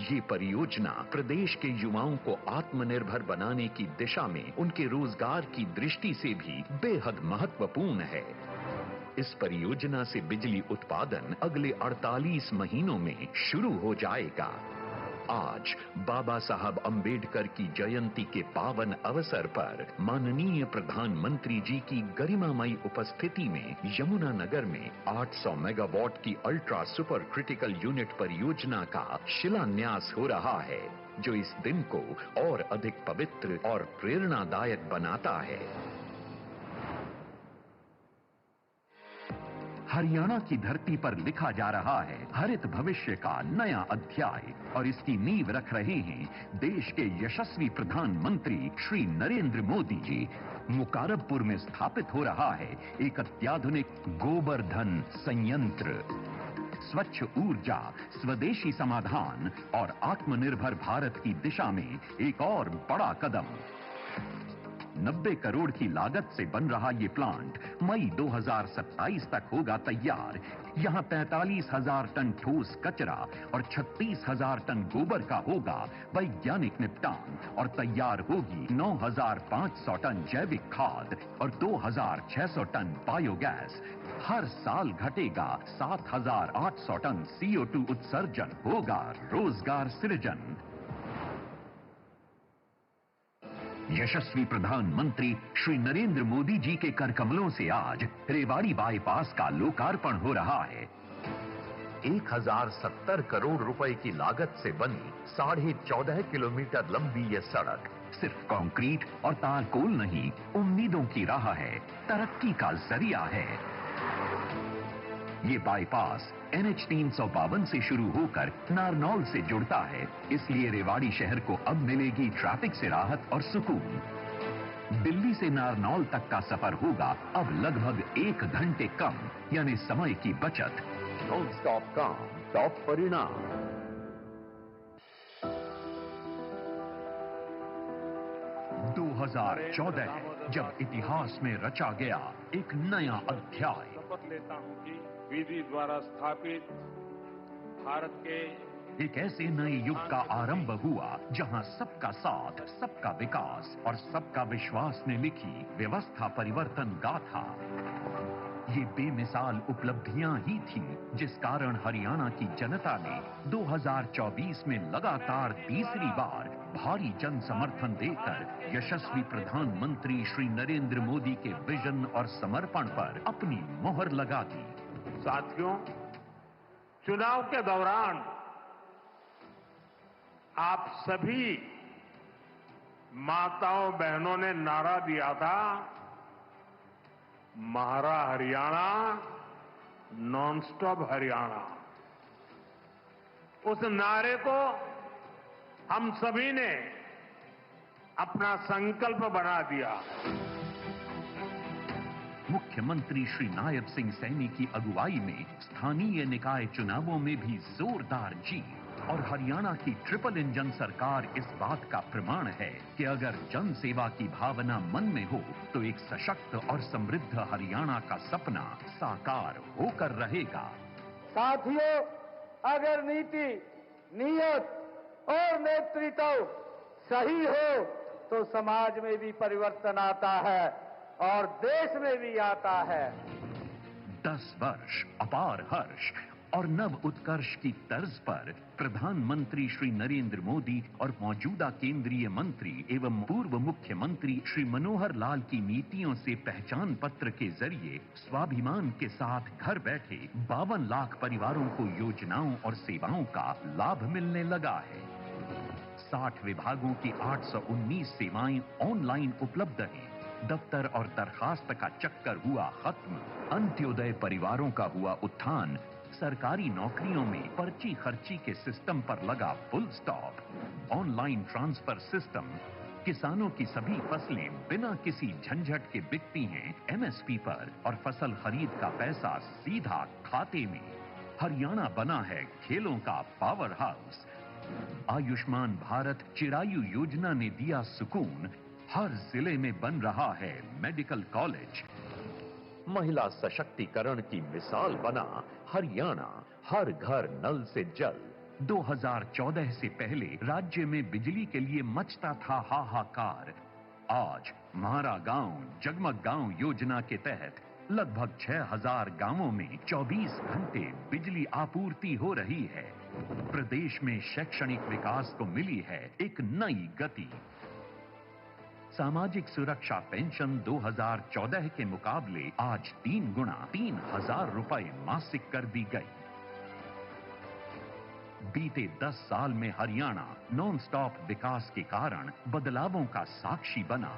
Speaker 4: ये परियोजना प्रदेश के युवाओं को आत्मनिर्भर बनाने की दिशा में उनके रोजगार की दृष्टि से भी बेहद महत्वपूर्ण है। इस परियोजना से बिजली उत्पादन अगले 48 महीनों में शुरू हो जाएगा। आज बाबा साहब अंबेडकर की जयंती के पावन अवसर पर माननीय प्रधानमंत्री जी की गरिमामयी उपस्थिति में यमुनानगर में 800 मेगावाट की अल्ट्रा सुपर क्रिटिकल यूनिट परियोजना का शिलान्यास हो रहा है, जो इस दिन को और अधिक पवित्र और प्रेरणादायक बनाता है। हरियाणा की धरती पर लिखा जा रहा है हरित भविष्य का नया अध्याय, और इसकी नींव रख रहे हैं देश के यशस्वी प्रधानमंत्री श्री नरेंद्र मोदी जी। मुकारबपुर में स्थापित हो रहा है एक अत्याधुनिक गोबरधन संयंत्र। स्वच्छ ऊर्जा, स्वदेशी समाधान और आत्मनिर्भर भारत की दिशा में एक और बड़ा कदम। 90 करोड़ की लागत से बन रहा ये प्लांट मई 2027 तक होगा तैयार। यहाँ 45,000 टन ठोस कचरा और 36,000 टन गोबर का होगा वैज्ञानिक निपटान, और तैयार होगी 9,500 टन जैविक खाद और 2,600 टन बायोगैस। हर साल घटेगा 7,800 टन CO2 उत्सर्जन, होगा रोजगार सृजन। यशस्वी प्रधानमंत्री श्री नरेंद्र मोदी जी के करकमलों से आज रेवाड़ी बाईपास का लोकार्पण हो रहा है। 1,070 करोड़ रुपए की लागत से बनी 14.5 किलोमीटर लंबी ये सड़क सिर्फ कंक्रीट और तारकोल नहीं, उम्मीदों की राह है, तरक्की का जरिया है। ये बाईपास NH 352 से शुरू होकर नारनौल से जुड़ता है, इसलिए रेवाड़ी शहर को अब मिलेगी ट्रैफिक से राहत और सुकून। दिल्ली से नारनौल तक का सफर होगा अब लगभग 1 घंटे कम, यानी समय की बचत। नॉन स्टॉप काम, टॉप परिणाम। 2014 जब इतिहास में रचा गया एक नया अध्याय।
Speaker 5: शपथ लेता हूं कि विधि द्वारा स्थापित भारत के
Speaker 4: एक ऐसे नए युग का आरंभ हुआ जहां सबका साथ, सबका विकास और सबका विश्वास ने लिखी व्यवस्था परिवर्तन गाथा। ये बेमिसाल उपलब्धियां ही थीं जिस कारण हरियाणा की जनता ने 2024 में लगातार तीसरी बार भारी जन समर्थन देकर यशस्वी प्रधानमंत्री श्री नरेंद्र मोदी के विजन और समर्पण पर अपनी मोहर लगा दी।
Speaker 2: साथियों, चुनाव के दौरान आप सभी माताओं बहनों ने नारा दिया था, महारा हरियाणा, नॉनस्टॉप हरियाणा। उस नारे को हम सभी ने अपना संकल्प बना दिया।
Speaker 4: मुख्यमंत्री श्री नायब सिंह सैनी की अगुवाई में स्थानीय निकाय चुनावों में भी जोरदार जीत, और हरियाणा की ट्रिपल इंजन सरकार इस बात का प्रमाण है कि अगर जन सेवा की भावना मन में हो तो एक सशक्त और समृद्ध हरियाणा का सपना साकार होकर रहेगा।
Speaker 3: साथियों, अगर नीति, नियत और नेतृत्व सही हो तो समाज में भी परिवर्तन आता है और देश में भी आता है।
Speaker 4: 10 वर्ष अपार हर्ष और नव उत्कर्ष की तर्ज पर प्रधानमंत्री श्री नरेंद्र मोदी और मौजूदा केंद्रीय मंत्री एवं पूर्व मुख्यमंत्री श्री मनोहर लाल की नीतियों से पहचान पत्र के जरिए स्वाभिमान के साथ घर बैठे 52 लाख परिवारों को योजनाओं और सेवाओं का लाभ मिलने लगा है। 60 विभागों की 819 सेवाएं ऑनलाइन उपलब्ध हैं। दफ्तर और दरखास्त का चक्कर हुआ खत्म। अंत्योदय परिवारों का हुआ उत्थान। सरकारी नौकरियों में पर्ची खर्ची के सिस्टम पर लगा full stop. Online transfer system, किसानों की सभी फसलें बिना किसी झंझट के बिकती हैं एमएसपी पर और फसल खरीद का पैसा सीधा खाते में। हरियाणा बना है खेलों का पावर हाउस। आयुष्मान भारत चिरायु योजना ने दिया सुकून, हर जिले में बन रहा है मेडिकल कॉलेज। महिला सशक्तिकरण की मिसाल बना हरियाणा, हर घर नल से जल। 2014 से पहले राज्य में बिजली के लिए मचता था हाहाकार। आज म्हारा गांव जगमग गांव योजना के तहत लगभग 6000 गांवों में 24 घंटे बिजली आपूर्ति हो रही है। प्रदेश में शैक्षणिक विकास को मिली है एक नई गति। सामाजिक सुरक्षा पेंशन 2014 के मुकाबले आज 3 गुना 3000 रुपए मासिक कर दी गई। बीते 10 साल में हरियाणा नॉन स्टॉप विकास के कारण बदलावों का साक्षी बना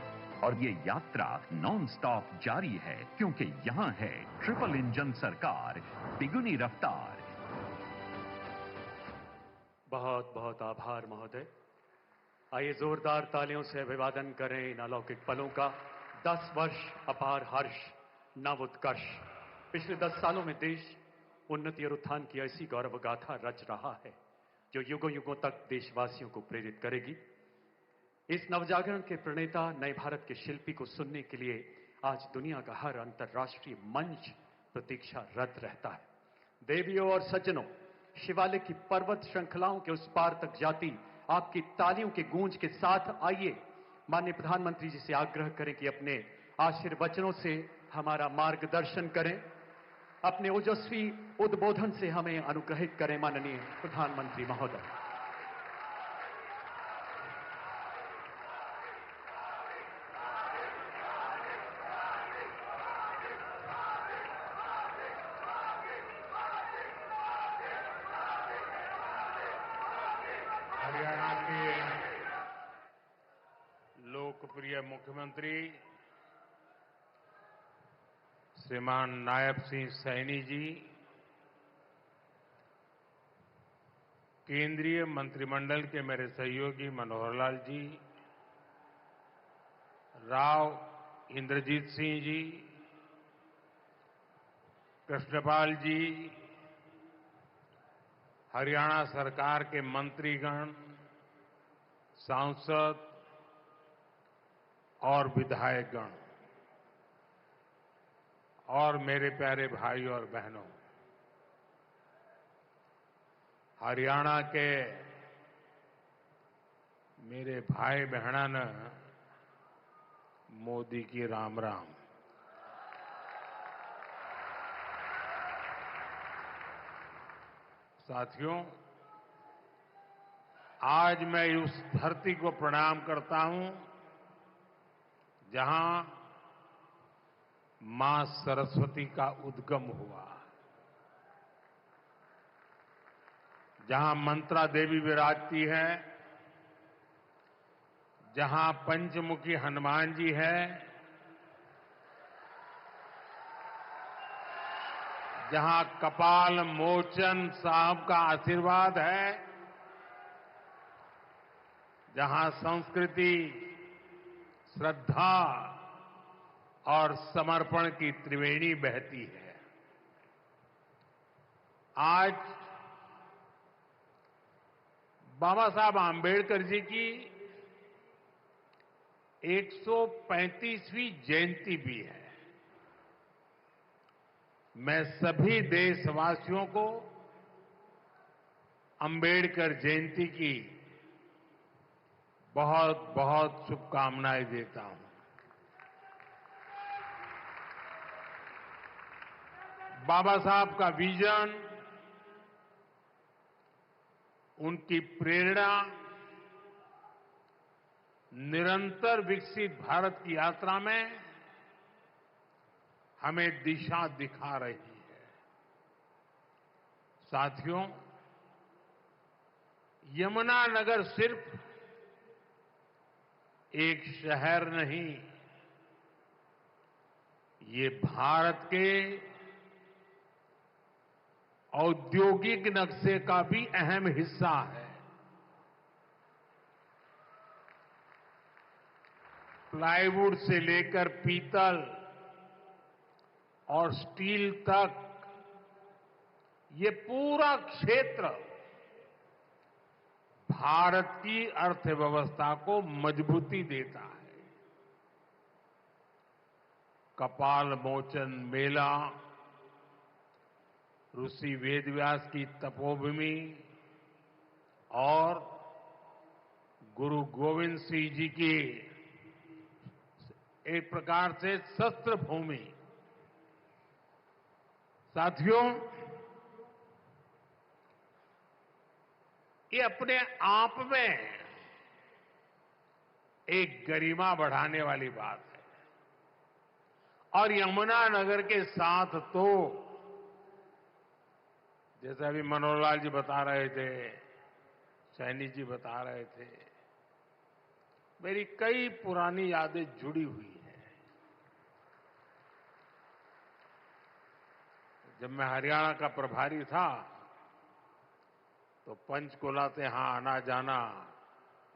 Speaker 4: और ये यात्रा नॉन स्टॉप जारी है क्योंकि यहां है ट्रिपल इंजन सरकार, तिगुनी रफ्तार।
Speaker 1: बहुत बहुत आभार महोदय। आइए जोरदार तालियों से अभिवादन करें इन अलौकिक पलों का। 10 वर्ष अपार हर्ष, नव उत्कर्ष। पिछले 10 सालों में देश उन्नति और उत्थान की ऐसी गौरव गाथा रच रहा है जो युगों युगों तक देशवासियों को प्रेरित करेगी। इस नवजागरण के प्रणेता, नए भारत के शिल्पी को सुनने के लिए आज दुनिया का हर अंतर्राष्ट्रीय मंच प्रतीक्षारत रहता है। देवियों और सज्जनों, शिवालिक की पर्वत श्रृंखलाओं के उस पार तक जाती आपकी तालियों के गूंज के साथ आइए माननीय प्रधानमंत्री जी से आग्रह करें कि अपने आशीर्वचनों से हमारा मार्गदर्शन करें, अपने ओजस्वी उद्बोधन से हमें अनुग्रहित करें माननीय प्रधानमंत्री महोदय।
Speaker 5: हरियाणा के लोकप्रिय मुख्यमंत्री श्रीमान नायब सिंह सैनी जी, केंद्रीय मंत्रिमंडल के मेरे सहयोगी मनोहर लाल जी, राव इंद्रजीत सिंह जी, कृष्णपाल जी, हरियाणा सरकार के मंत्रीगण, सांसद और विधायकगण और मेरे प्यारे भाई और बहनों, हरियाणा के मेरे भाई बहनन मोदी की राम राम। साथियों, आज मैं उस धरती को प्रणाम करता हूं जहां मां सरस्वती का उद्गम हुआ, जहां मंत्रा देवी विराजती है, जहां पंचमुखी हनुमान जी है, जहां कपाल मोचन साहब का आशीर्वाद है, जहां संस्कृति, श्रद्धा और समर्पण की त्रिवेणी बहती है। आज बाबा साहब आंबेडकर जी की 135वीं जयंती भी है। मैं सभी देशवासियों को अंबेडकर जयंती की बहुत बहुत शुभकामनाएं देता हूं। बाबा साहब का विजन, उनकी प्रेरणा निरंतर विकसित भारत की यात्रा में हमें दिशा दिखा रही है। साथियों, यमुनानगर सिर्फ एक शहर नहीं, ये भारत के औद्योगिक नक्शे का भी अहम हिस्सा है। प्लाईवुड से लेकर पीतल और स्टील तक ये पूरा क्षेत्र भारत की अर्थव्यवस्था को मजबूती देता है। कपाल मोचन मेला, ऋषि वेदव्यास की तपोभूमि और गुरु गोविंद सिंह जी की एक प्रकार से शस्त्र भूमि। साथियों, ये अपने आप में एक गरिमा बढ़ाने वाली बात है। और यमुनानगर के साथ तो जैसे अभी मनोहर लाल जी बता रहे थे, सैनी जी बता रहे थे, मेरी कई पुरानी यादें जुड़ी हुई हैं। जब मैं हरियाणा का प्रभारी था तो पंचकुला से यहां आना जाना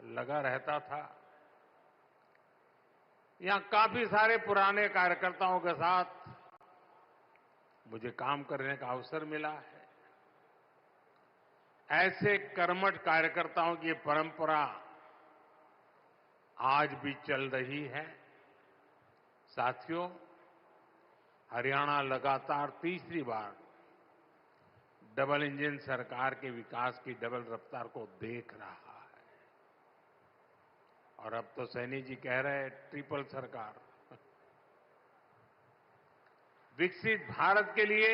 Speaker 5: लगा रहता था। यहां काफी सारे पुराने कार्यकर्ताओं के साथ मुझे काम करने का अवसर मिला है। ऐसे कर्मठ कार्यकर्ताओं की परंपरा आज भी चल रही है। साथियों, हरियाणा लगातार तीसरी बार डबल इंजन सरकार के विकास की डबल रफ्तार को देख रहा है। और अब तो सैनी जी कह रहे हैं ट्रिपल सरकार। विकसित भारत के लिए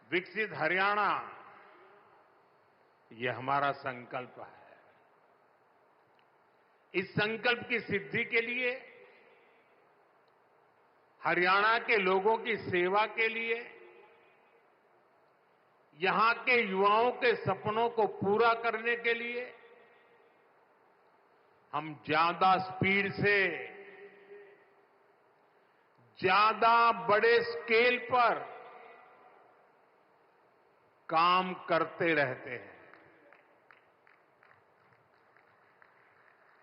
Speaker 5: विकसित हरियाणा, ये हमारा संकल्प है। इस संकल्प की सिद्धि के लिए, हरियाणा के लोगों की सेवा के लिए, यहां के युवाओं के सपनों को पूरा करने के लिए हम ज्यादा स्पीड से, ज्यादा बड़े स्केल पर काम करते रहते हैं।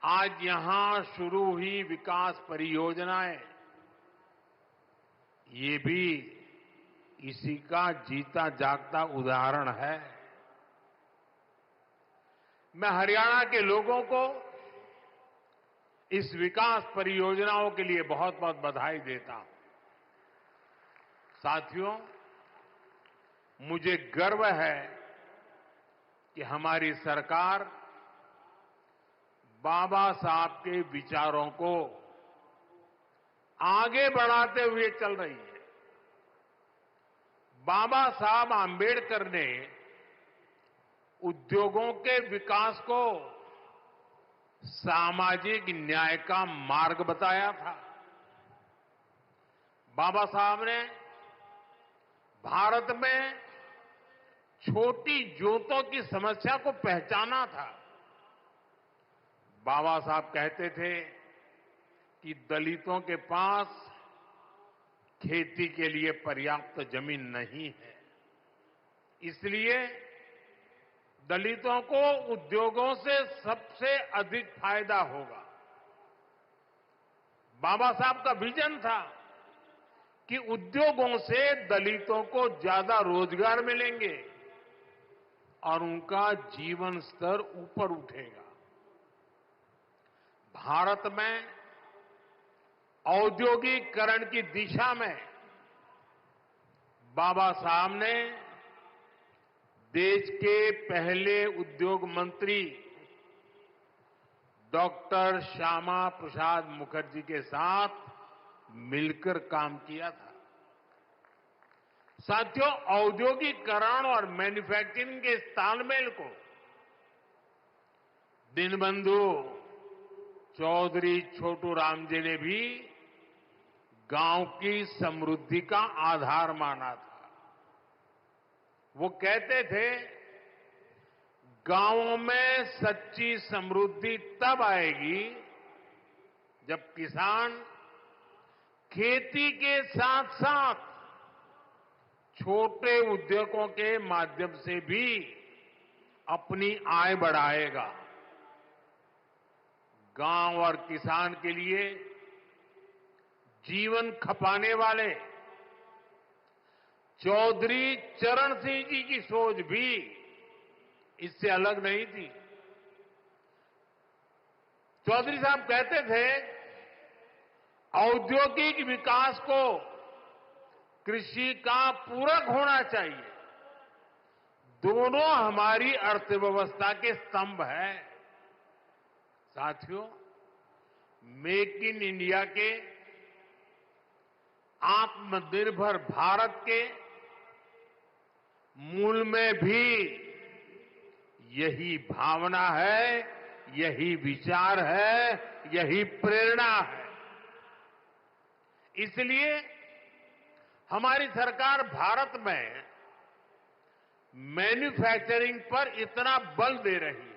Speaker 5: आज यहां शुरू हुई विकास परियोजनाएं, ये भी इसी का जीता जागता उदाहरण है। मैं हरियाणा के लोगों को इस विकास परियोजनाओं के लिए बहुत बहुत बधाई देता हूं। साथियों, मुझे गर्व है कि हमारी सरकार बाबा साहब के विचारों को आगे बढ़ाते हुए चल रही है। बाबा साहब आंबेडकर ने उद्योगों के विकास को सामाजिक न्याय का मार्ग बताया था। बाबा साहब ने भारत में छोटी जोतों की समस्या को पहचाना था। बाबा साहब कहते थे कि दलितों के पास खेती के लिए पर्याप्त जमीन नहीं है, इसलिए दलितों को उद्योगों से सबसे अधिक फायदा होगा। बाबा साहब का विजन था कि उद्योगों से दलितों को ज्यादा रोजगार मिलेंगे और उनका जीवन स्तर ऊपर उठेगा। भारत में औद्योगिकरण की दिशा में बाबा साहब ने देश के पहले उद्योग मंत्री डॉक्टर श्यामा प्रसाद मुखर्जी के साथ मिलकर काम किया था। साथियों, औद्योगिकरण और मैन्युफैक्चरिंग के इस तालमेल को दीनबंधु चौधरी छोटू राम जी ने भी गांव की समृद्धि का आधार माना था। वो कहते थे, गांवों में सच्ची समृद्धि तब आएगी जब किसान खेती के साथ साथ छोटे उद्योगों के माध्यम से भी अपनी आय बढ़ाएगा। गांव और किसान के लिए जीवन खपाने वाले चौधरी चरण सिंह जी की सोच भी इससे अलग नहीं थी। चौधरी साहब कहते थे, औद्योगिक विकास को कृषि का पूरक होना चाहिए। दोनों हमारी अर्थव्यवस्था के स्तंभ हैं। साथियों, मेक इन इंडिया के, आत्मनिर्भर भारत के मूल में भी यही भावना है, यही विचार है, यही प्रेरणा है। इसलिए हमारी सरकार भारत में मैन्युफैक्चरिंग पर इतना बल दे रही है।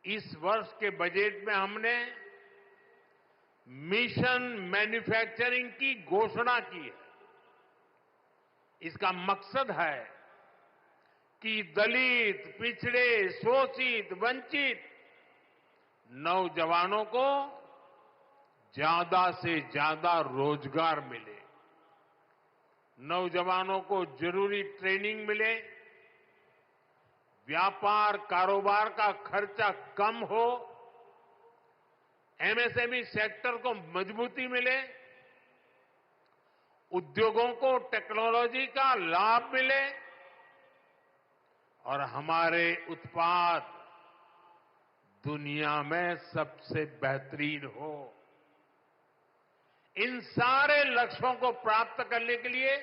Speaker 5: इस वर्ष के बजट में हमने मिशन मैन्युफैक्चरिंग की घोषणा की है। इसका मकसद है कि दलित, पिछड़े, शोषित, वंचित नौजवानों को ज्यादा से ज्यादा रोजगार मिले, नौजवानों को जरूरी ट्रेनिंग मिले, व्यापार कारोबार का खर्चा कम हो, एमएसएमई सेक्टर को मजबूती मिले, उद्योगों को टेक्नोलॉजी का लाभ मिले और हमारे उत्पाद दुनिया में सबसे बेहतरीन हो। इन सारे लक्ष्यों को प्राप्त करने के लिए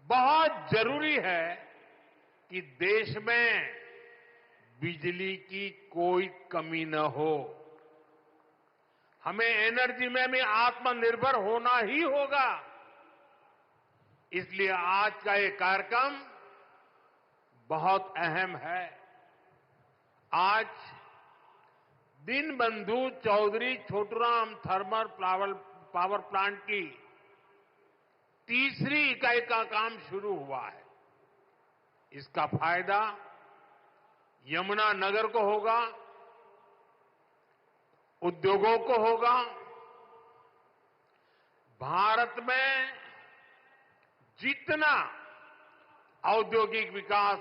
Speaker 5: बहुत जरूरी है कि देश में बिजली की कोई कमी न हो। हमें एनर्जी में भी आत्मनिर्भर होना ही होगा। इसलिए आज का ये कार्यक्रम बहुत अहम है। आज Deenbandhu Chaudhary Chhoturam thermal power plant की तीसरी इकाई का काम शुरू हुआ है। इसका फायदा यमुनानगर को होगा, उद्योगों को होगा। भारत में जितना औद्योगिक विकास,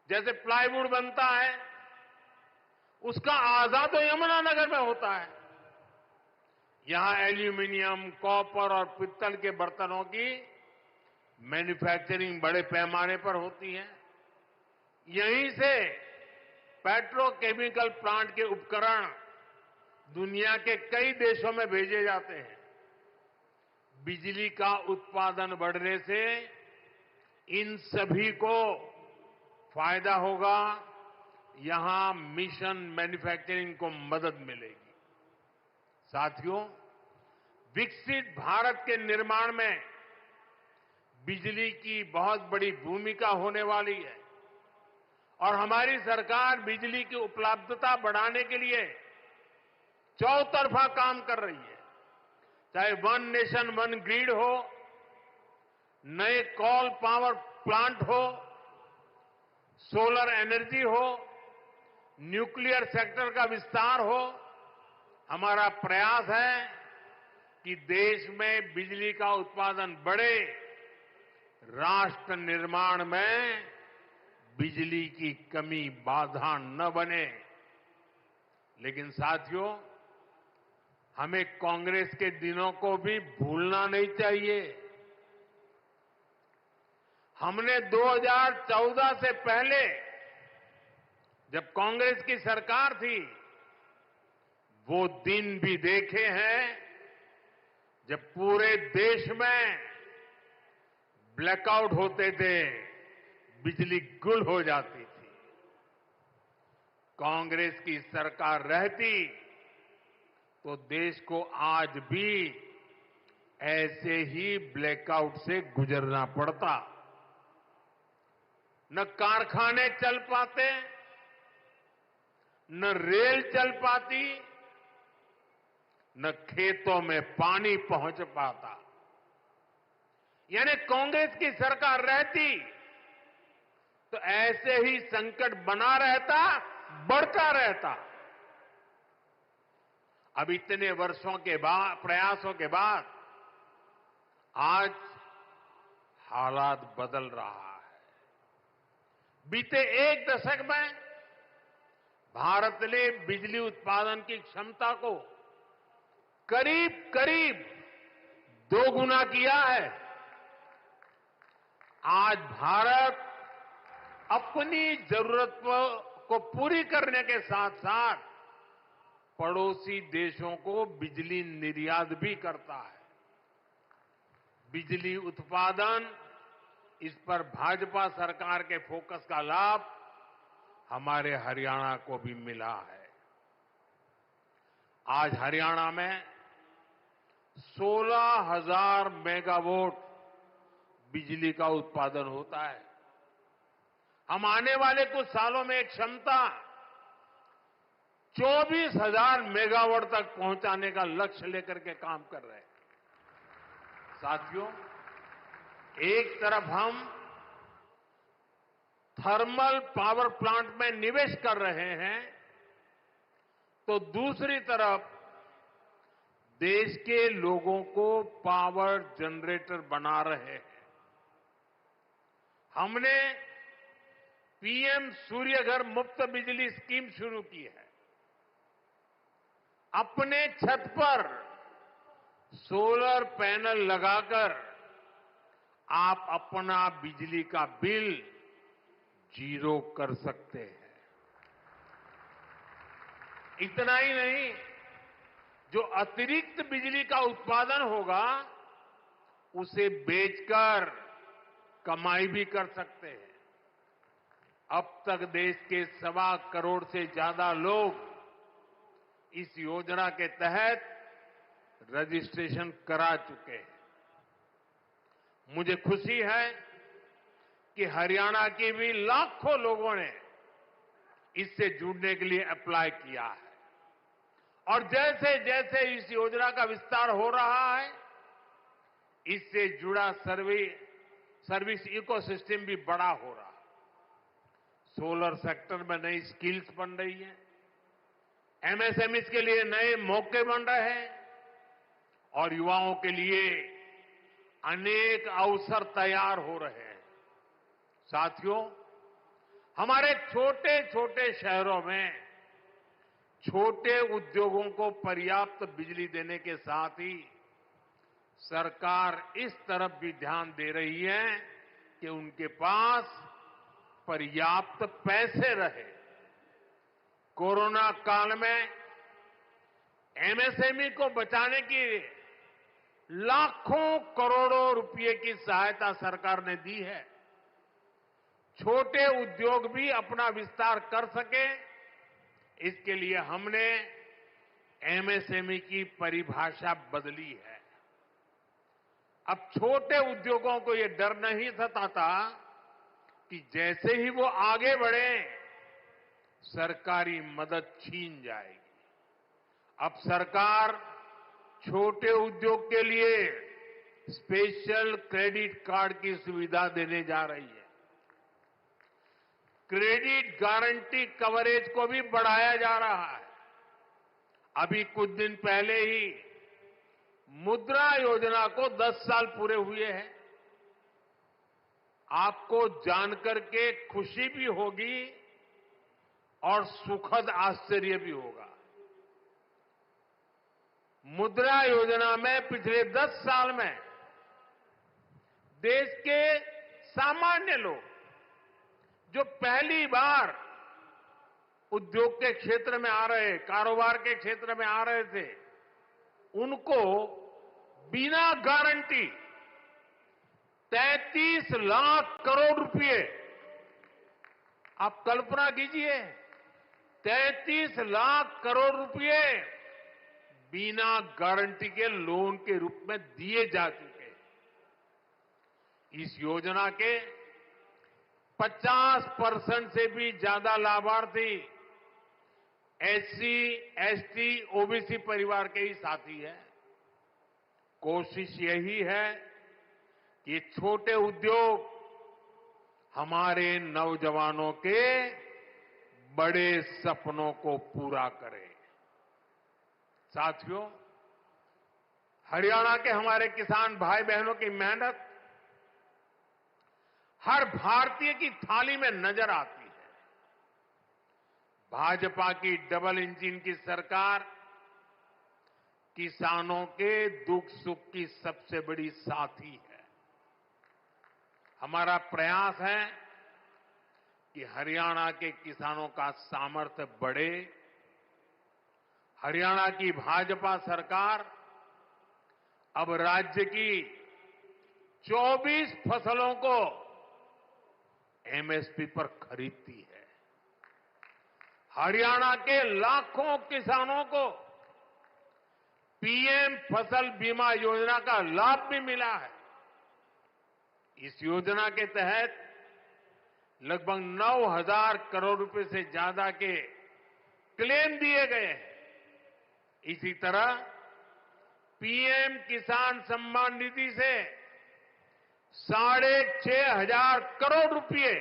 Speaker 5: जैसे प्लाईवुड बनता है, उसका आधा तो यमुनानगर में होता है। यहां एल्यूमिनियम, कॉपर और पित्तल के बर्तनों की मैन्युफैक्चरिंग बड़े पैमाने पर होती है। यहीं से पेट्रोकेमिकल प्लांट के उपकरण दुनिया के कई देशों में भेजे जाते हैं। बिजली का उत्पादन बढ़ने से इन सभी को फायदा होगा। यहां मिशन मैन्युफैक्चरिंग को मदद मिलेगी। साथियों, विकसित भारत के निर्माण में बिजली की बहुत बड़ी भूमिका होने वाली है और हमारी सरकार बिजली की उपलब्धता बढ़ाने के लिए चौतरफा काम कर रही है। चाहे वन नेशन वन ग्रिड हो, नए कोल पावर प्लांट हो, सोलर एनर्जी हो, न्यूक्लियर सेक्टर का विस्तार हो, हमारा प्रयास है कि देश में बिजली का उत्पादन बढ़े, राष्ट्र निर्माण में बिजली की कमी बाधा न बने। लेकिन साथियों, हमें कांग्रेस के दिनों को भी भूलना नहीं चाहिए। हमने 2014 से पहले, जब कांग्रेस की सरकार थी, वो दिन भी देखे हैं जब पूरे देश में ब्लैकआउट होते थे, बिजली गुल हो जाती थी। कांग्रेस की सरकार रहती तो देश को आज भी ऐसे ही ब्लैकआउट से गुजरना पड़ता। न कारखाने चल पाते, न रेल चल पाती, न खेतों में पानी पहुंच पाता। यानी कांग्रेस की सरकार रहती तो ऐसे ही संकट बना रहता बढ़ता रहता। अब इतने वर्षों के बाद, प्रयासों के बाद आज हालात बदल रहा है। बीते एक दशक में भारत ने बिजली उत्पादन की क्षमता को करीब करीब 2 गुना किया है। आज भारत अपनी जरूरत को पूरी करने के साथ साथ पड़ोसी देशों को बिजली निर्यात भी करता है। बिजली उत्पादन, इस पर भाजपा सरकार के फोकस का लाभ हमारे हरियाणा को भी मिला है। आज हरियाणा में 16,000 मेगावाट बिजली का उत्पादन होता है। हम आने वाले कुछ सालों में एक क्षमता 24,000 मेगावाट तक पहुंचाने का लक्ष्य लेकर के काम कर रहे हैं। साथियों, एक तरफ हम थर्मल पावर प्लांट में निवेश कर रहे हैं, तो दूसरी तरफ देश के लोगों को पावर जनरेटर बना रहे हैं। हमने पीएम सूर्य घर मुफ्त बिजली स्कीम शुरू की है। अपने छत पर सोलर पैनल लगाकर आप अपना बिजली का बिल 0 कर सकते हैं। इतना ही नहीं, जो अतिरिक्त बिजली का उत्पादन होगा उसे बेचकर कमाई भी कर सकते हैं। अब तक देश के 1.25 करोड़ से ज्यादा लोग इस योजना के तहत रजिस्ट्रेशन करा चुके हैं। मुझे खुशी है कि हरियाणा के भी लाखों लोगों ने इससे जुड़ने के लिए अप्लाई किया है। और जैसे जैसे इस योजना का विस्तार हो रहा है, इससे जुड़ा सर्विस इकोसिस्टम भी बड़ा हो रहा है। सोलर सेक्टर में नई स्किल्स बन रही है, एमएसएमईज के लिए नए मौके बन रहे हैं और युवाओं के लिए अनेक अवसर तैयार हो रहे हैं। साथियों, हमारे छोटे छोटे शहरों में छोटे उद्योगों को पर्याप्त बिजली देने के साथ ही सरकार इस तरफ भी ध्यान दे रही है कि उनके पास पर्याप्त पैसे रहे। कोरोना काल में एमएसएमई को बचाने की लाखों करोड़ों रुपए की सहायता सरकार ने दी है। छोटे उद्योग भी अपना विस्तार कर सके, इसके लिए हमने एमएसएमई की परिभाषा बदली है। अब छोटे उद्योगों को यह डर नहीं सताता कि जैसे ही वो आगे बढ़े सरकारी मदद छीन जाएगी। अब सरकार छोटे उद्योग के लिए स्पेशल क्रेडिट कार्ड की सुविधा देने जा रही है। क्रेडिट गारंटी कवरेज को भी बढ़ाया जा रहा है। अभी कुछ दिन पहले ही मुद्रा योजना को 10 साल पूरे हुए हैं। आपको जानकर के खुशी भी होगी और सुखद आश्चर्य भी होगा। मुद्रा योजना में पिछले 10 साल में देश के सामान्य लोग जो पहली बार उद्योग के क्षेत्र में आ रहे, कारोबार के क्षेत्र में आ रहे थे, उनको बिना गारंटी 33 लाख करोड़ रुपए, आप कल्पना कीजिए, 33 लाख करोड़ रुपए बिना गारंटी के लोन के रूप में दिए जा चुके हैं। इस योजना के 50% से भी ज्यादा लाभार्थी एससी, एसटी, ओबीसी परिवार के ही साथी हैं। कोशिश यही है कि छोटे उद्योग हमारे नौजवानों के बड़े सपनों को पूरा करे। साथियों, हरियाणा के हमारे किसान भाई बहनों की मेहनत हर भारतीय की थाली में नजर आती है। भाजपा की डबल इंजन की सरकार किसानों के दुख सुख की सबसे बड़ी साथी है। हमारा प्रयास है कि हरियाणा के किसानों का सामर्थ्य बढ़े। हरियाणा की भाजपा सरकार अब राज्य की 24 फसलों को एमएसपी पर खरीदती है। हरियाणा के लाखों किसानों को पीएम फसल बीमा योजना का लाभ भी मिला है। इस योजना के तहत लगभग 9,000 करोड़ रुपए से ज्यादा के क्लेम दिए गए हैं। इसी तरह पीएम किसान सम्मान निधि से 6,500 करोड़ रुपए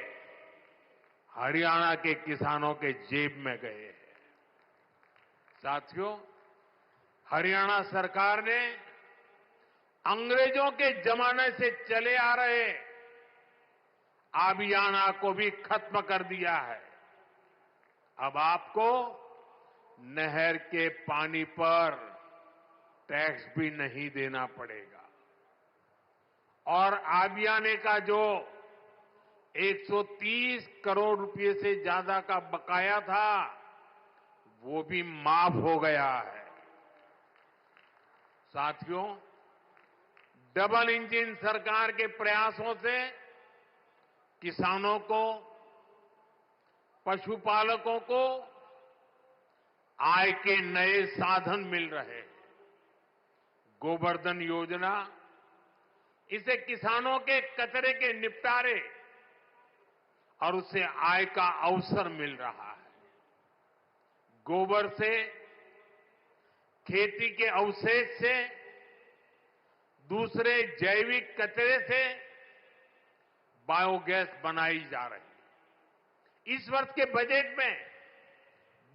Speaker 5: हरियाणा के किसानों के जेब में गए हैं। साथियों, हरियाणा सरकार ने अंग्रेजों के जमाने से चले आ रहे आबियाना को भी खत्म कर दिया है। अब आपको नहर के पानी पर टैक्स भी नहीं देना पड़ेगा और आबियाने का जो 130 करोड़ रुपए से ज्यादा का बकाया था वो भी माफ हो गया है। साथियों, डबल इंजन सरकार के प्रयासों से किसानों को, पशुपालकों को आय के नए साधन मिल रहे हैं। गोवर्धन योजना, इसे किसानों के कचरे के निपटारे और उससे आय का अवसर मिल रहा है। गोबर से, खेती के अवशेष से, दूसरे जैविक कचरे से बायोगैस बनाई जा रही है। इस वर्ष के बजट में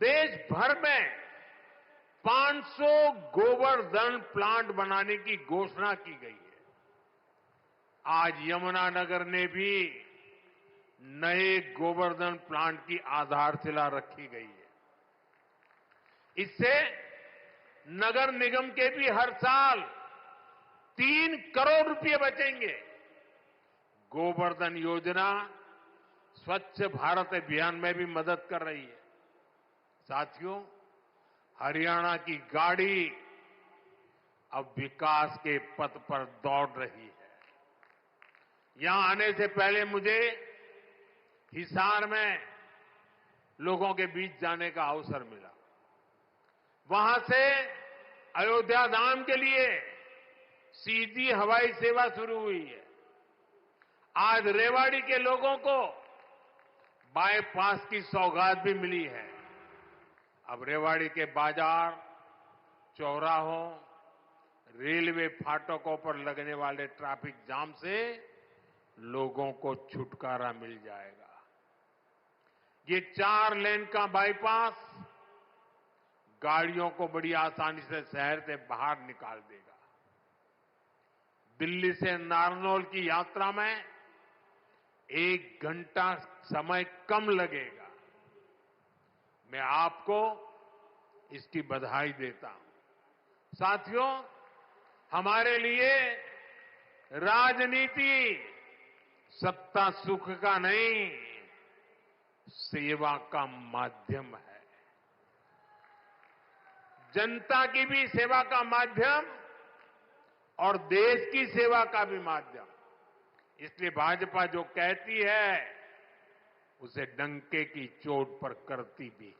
Speaker 5: देश भर में 500 गोवर्धन प्लांट बनाने की घोषणा की गई है। आज यमुनानगर ने भी नए गोवर्धन प्लांट की आधारशिला रखी गई है। इससे नगर निगम के भी हर साल 3 करोड़ रुपए बचेंगे। गोवर्धन योजना स्वच्छ भारत अभियान में भी मदद कर रही है। साथियों, हरियाणा की गाड़ी अब विकास के पथ पर दौड़ रही है। यहां आने से पहले मुझे हिसार में लोगों के बीच जाने का अवसर मिला। वहां से अयोध्या धाम के लिए सीधी हवाई सेवा शुरू हुई है। आज रेवाड़ी के लोगों को बाईपास की सौगात भी मिली है। अब रेवाड़ी के बाजार, चौराहों, रेलवे फाटकों पर लगने वाले ट्रैफिक जाम से लोगों को छुटकारा मिल जाएगा। ये 4 लेन का बाईपास गाड़ियों को बड़ी आसानी से शहर से बाहर निकाल देगा। दिल्ली से नारनौल की यात्रा में 1 घंटा समय कम लगेगा। मैं आपको इसकी बधाई देता हूं। साथियों, हमारे लिए राजनीति सत्ता सुख का नहीं, सेवा का माध्यम है। जनता की भी सेवा का माध्यम और देश की सेवा का भी माध्यम। इसलिए भाजपा जो कहती है उसे डंके की चोट पर करती भी है।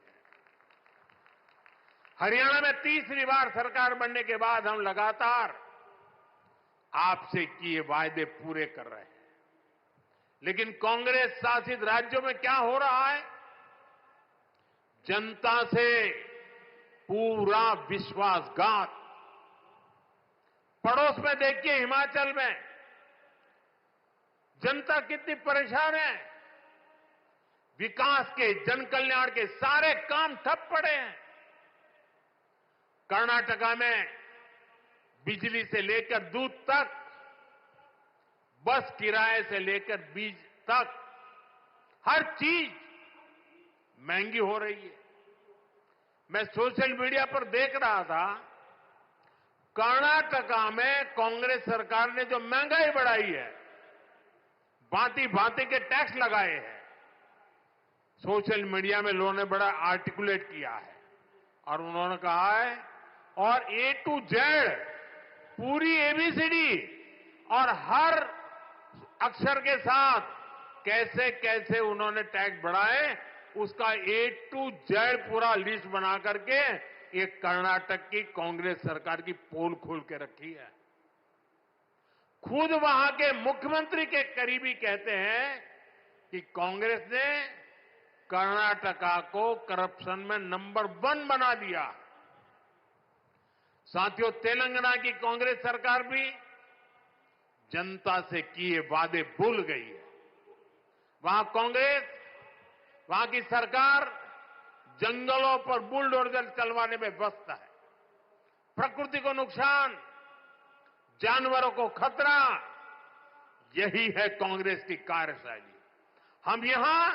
Speaker 5: हरियाणा में तीसरी बार सरकार बनने के बाद हम लगातार आपसे किए वायदे पूरे कर रहे हैं। लेकिन कांग्रेस शासित राज्यों में क्या हो रहा है? जनता से पूरा विश्वासघात। पड़ोस में देखिए, हिमाचल में जनता कितनी परेशान है। विकास के, जन कल्याण के सारे काम ठप पड़े हैं। कर्नाटका में बिजली से लेकर दूध तक, बस किराए से लेकर बीज तक, हर चीज महंगी हो रही है। मैं सोशल मीडिया पर देख रहा था, कर्नाटका में कांग्रेस सरकार ने जो महंगाई बढ़ाई है, भांति भांति के टैक्स लगाए हैं। सोशल मीडिया में लोगों ने बड़ा आर्टिकुलेट किया है और उन्होंने कहा है, और ए टू जेड पूरी एबीसीडी और हर अक्षर के साथ कैसे कैसे उन्होंने टैक्स बढ़ाए, उसका ए टू जेड पूरा लिस्ट बना करके ये कर्नाटक की कांग्रेस सरकार की पोल खोल के रखी है। खुद वहां के मुख्यमंत्री के करीबी कहते हैं कि कांग्रेस ने कर्नाटका को करप्शन में नंबर 1 बना दिया। साथियों, तेलंगाना की कांग्रेस सरकार भी जनता से किए वादे भूल गई है। वहां कांग्रेस, वहां की सरकार जंगलों पर बुलडोजर चलवाने में व्यस्त है। प्रकृति को नुकसान, जानवरों को खतरा, यही है कांग्रेस की कार्यशैली। हम यहां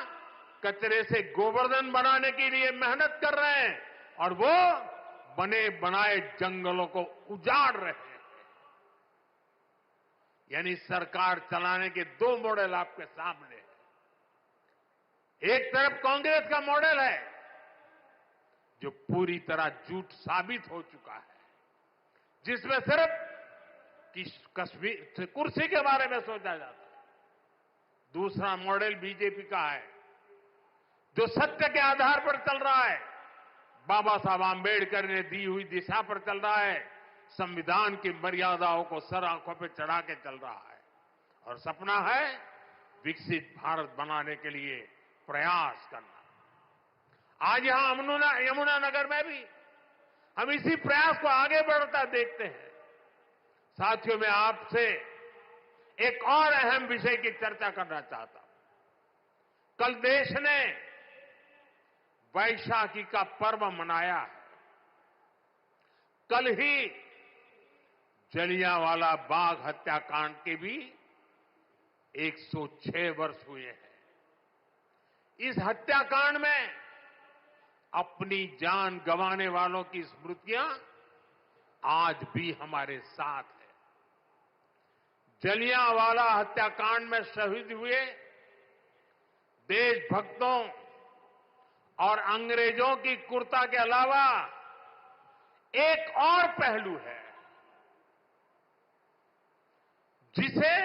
Speaker 5: कचरे से गोवर्धन बनाने के लिए मेहनत कर रहे हैं और वो बने बनाए जंगलों को उजाड़ रहे हैं। यानी सरकार चलाने के 2 मॉडल आपके सामने हैं। एक तरफ कांग्रेस का मॉडल है जो पूरी तरह झूठ साबित हो चुका है, जिसमें सिर्फ कश्मीर कुर्सी के बारे में सोचा जाता है। दूसरा मॉडल बीजेपी का है जो सत्य के आधार पर चल रहा है, बाबा साहब आंबेडकर ने दी हुई दिशा पर चल रहा है, संविधान की मर्यादाओं को सर आंखों पर चढ़ा के चल रहा है और सपना है विकसित भारत बनाने के लिए प्रयास करना। आज यहां यमुनानगर में भी हम इसी प्रयास को आगे बढ़ता देखते हैं। साथियों, मैं आपसे एक और अहम विषय की चर्चा करना चाहता हूं। कल देश ने वैशाखी का पर्व मनाया है। कल ही जलियांवाला बाग हत्याकांड के भी 106 वर्ष हुए हैं। इस हत्याकांड में अपनी जान गंवाने वालों की स्मृतियां आज भी हमारे साथ है। जलियांवाला हत्याकांड में शहीद हुए देशभक्तों और अंग्रेजों की क्रूरता के अलावा एक और पहलू है जिसे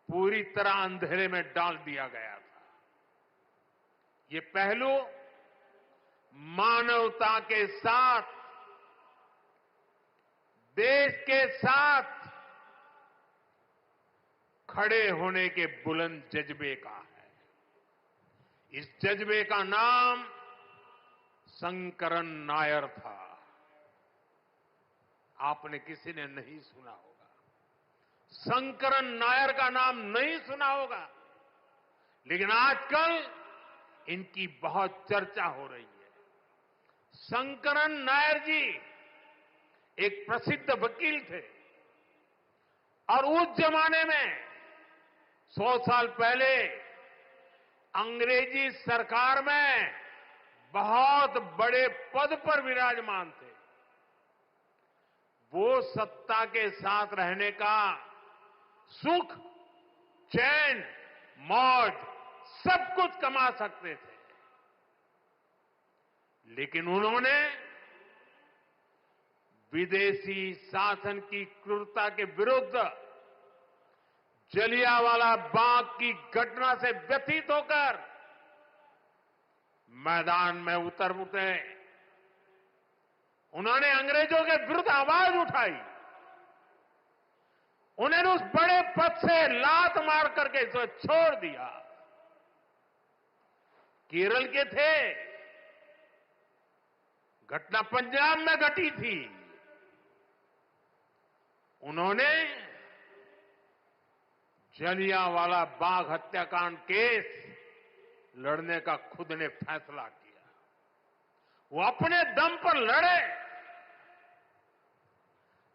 Speaker 5: पूरी तरह अंधेरे में डाल दिया गया था। ये पहलू मानवता के साथ, देश के साथ खड़े होने के बुलंद जज्बे का है। इस जज्बे का नाम शंकरन नायर था। आपने किसी ने नहीं सुना होगा, शंकरन नायर का नाम नहीं सुना होगा, लेकिन आजकल इनकी बहुत चर्चा हो रही है। शंकरन नायर जी एक प्रसिद्ध वकील थे और उस जमाने में 100 साल पहले अंग्रेजी सरकार में बहुत बड़े पद पर विराजमान थे। वो सत्ता के साथ रहने का सुख, चैन, मौज सब कुछ कमा सकते थे, लेकिन उन्होंने विदेशी शासन की क्रूरता के विरुद्ध जलियांवाला बाग की घटना से व्यथित होकर मैदान में उतरे। उन्होंने अंग्रेजों के विरुद्ध आवाज उठाई। उन्होंने उस बड़े पद से लात मार करके इसे छोड़ दिया। केरल के थे, घटना पंजाब में घटी थी। उन्होंने जलियांवाला बाग हत्याकांड केस लड़ने का खुद ने फैसला किया। वो अपने दम पर लड़े,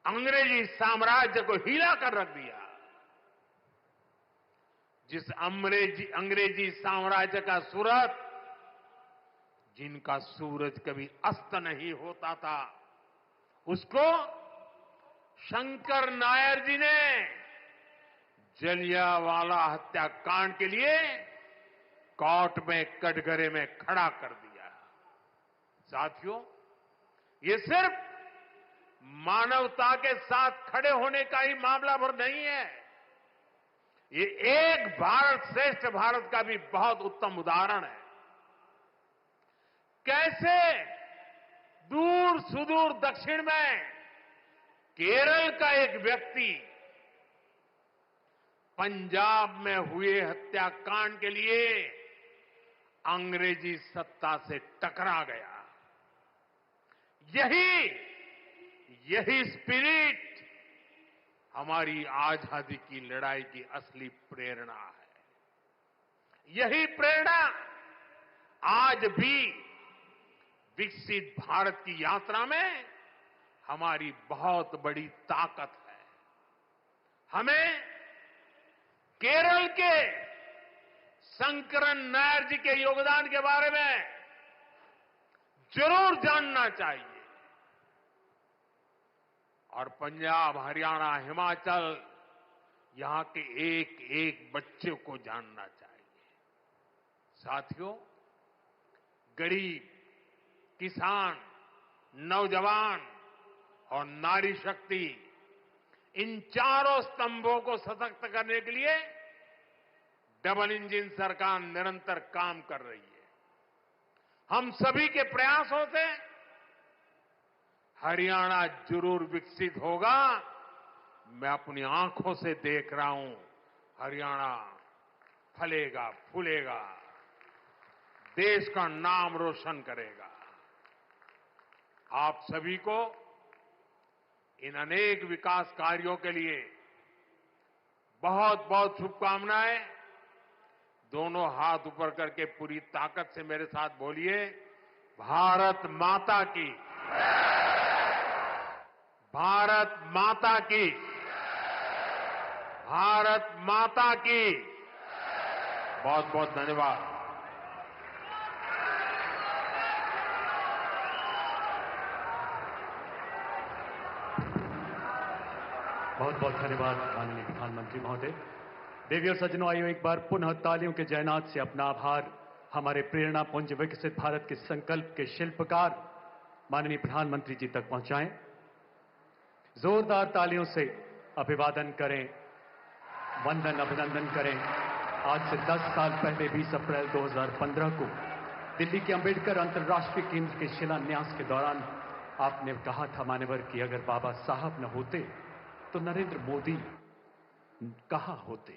Speaker 5: अंग्रेजी साम्राज्य को हिला कर रख दिया। जिस अंग्रेजी साम्राज्य का सूरत, जिनका सूरज कभी अस्त नहीं होता था, उसको शंकर नायर जी ने जलियांवाला हत्याकांड के लिए कोर्ट में कटघरे में खड़ा कर दिया। साथियों, ये सिर्फ मानवता के साथ खड़े होने का ही मामला भर नहीं है, ये एक भारत श्रेष्ठ भारत का भी बहुत उत्तम उदाहरण है। कैसे दूर सुदूर दक्षिण में केरल का एक व्यक्ति पंजाब में हुए हत्याकांड के लिए अंग्रेजी सत्ता से टकरा गया। यही स्पिरिट हमारी आजादी की लड़ाई की असली प्रेरणा है। यही प्रेरणा आज भी विकसित भारत की यात्रा में हमारी बहुत बड़ी ताकत है। हमें केरल के शंकरन नायर जी के योगदान के बारे में जरूर जानना चाहिए, और पंजाब, हरियाणा, हिमाचल, यहां के एक एक बच्चे को जानना चाहिए। साथियों, गरीब, किसान, नौजवान और नारी शक्ति, इन चारों स्तंभों को सशक्त करने के लिए डबल इंजन सरकार निरंतर काम कर रही है। हम सभी के प्रयासों से हरियाणा जरूर विकसित होगा। मैं अपनी आंखों से देख रहा हूं, हरियाणा फलेगा, फूलेगा, देश का नाम रोशन करेगा। आप सभी को इन अनेक विकास कार्यों के लिए बहुत बहुत शुभकामनाएं। दोनों हाथ ऊपर करके पूरी ताकत से मेरे साथ बोलिए, भारत माता की, भारत माता की, भारत माता की। बहुत बहुत धन्यवाद।
Speaker 1: बहुत बहुत धन्यवाद माननीय प्रधानमंत्री महोदय। देवी और सज्जनों, आइए एक बार पुनः तालियों के जयनाद से अपना आभार हमारे प्रेरणा पुंज विकसित भारत के संकल्प के शिल्पकार माननीय प्रधानमंत्री जी तक पहुंचाएं। जोरदार तालियों से अभिवादन करें, वंदन अभिनंदन करें। आज से 10 साल पहले 20 अप्रैल 2015 को दिल्ली के अंबेडकर अंतर्राष्ट्रीय केंद्र के शिलान्यास के दौरान आपने कहा था मान्यवर कि अगर बाबा साहब न होते तो नरेंद्र मोदी कहां होते।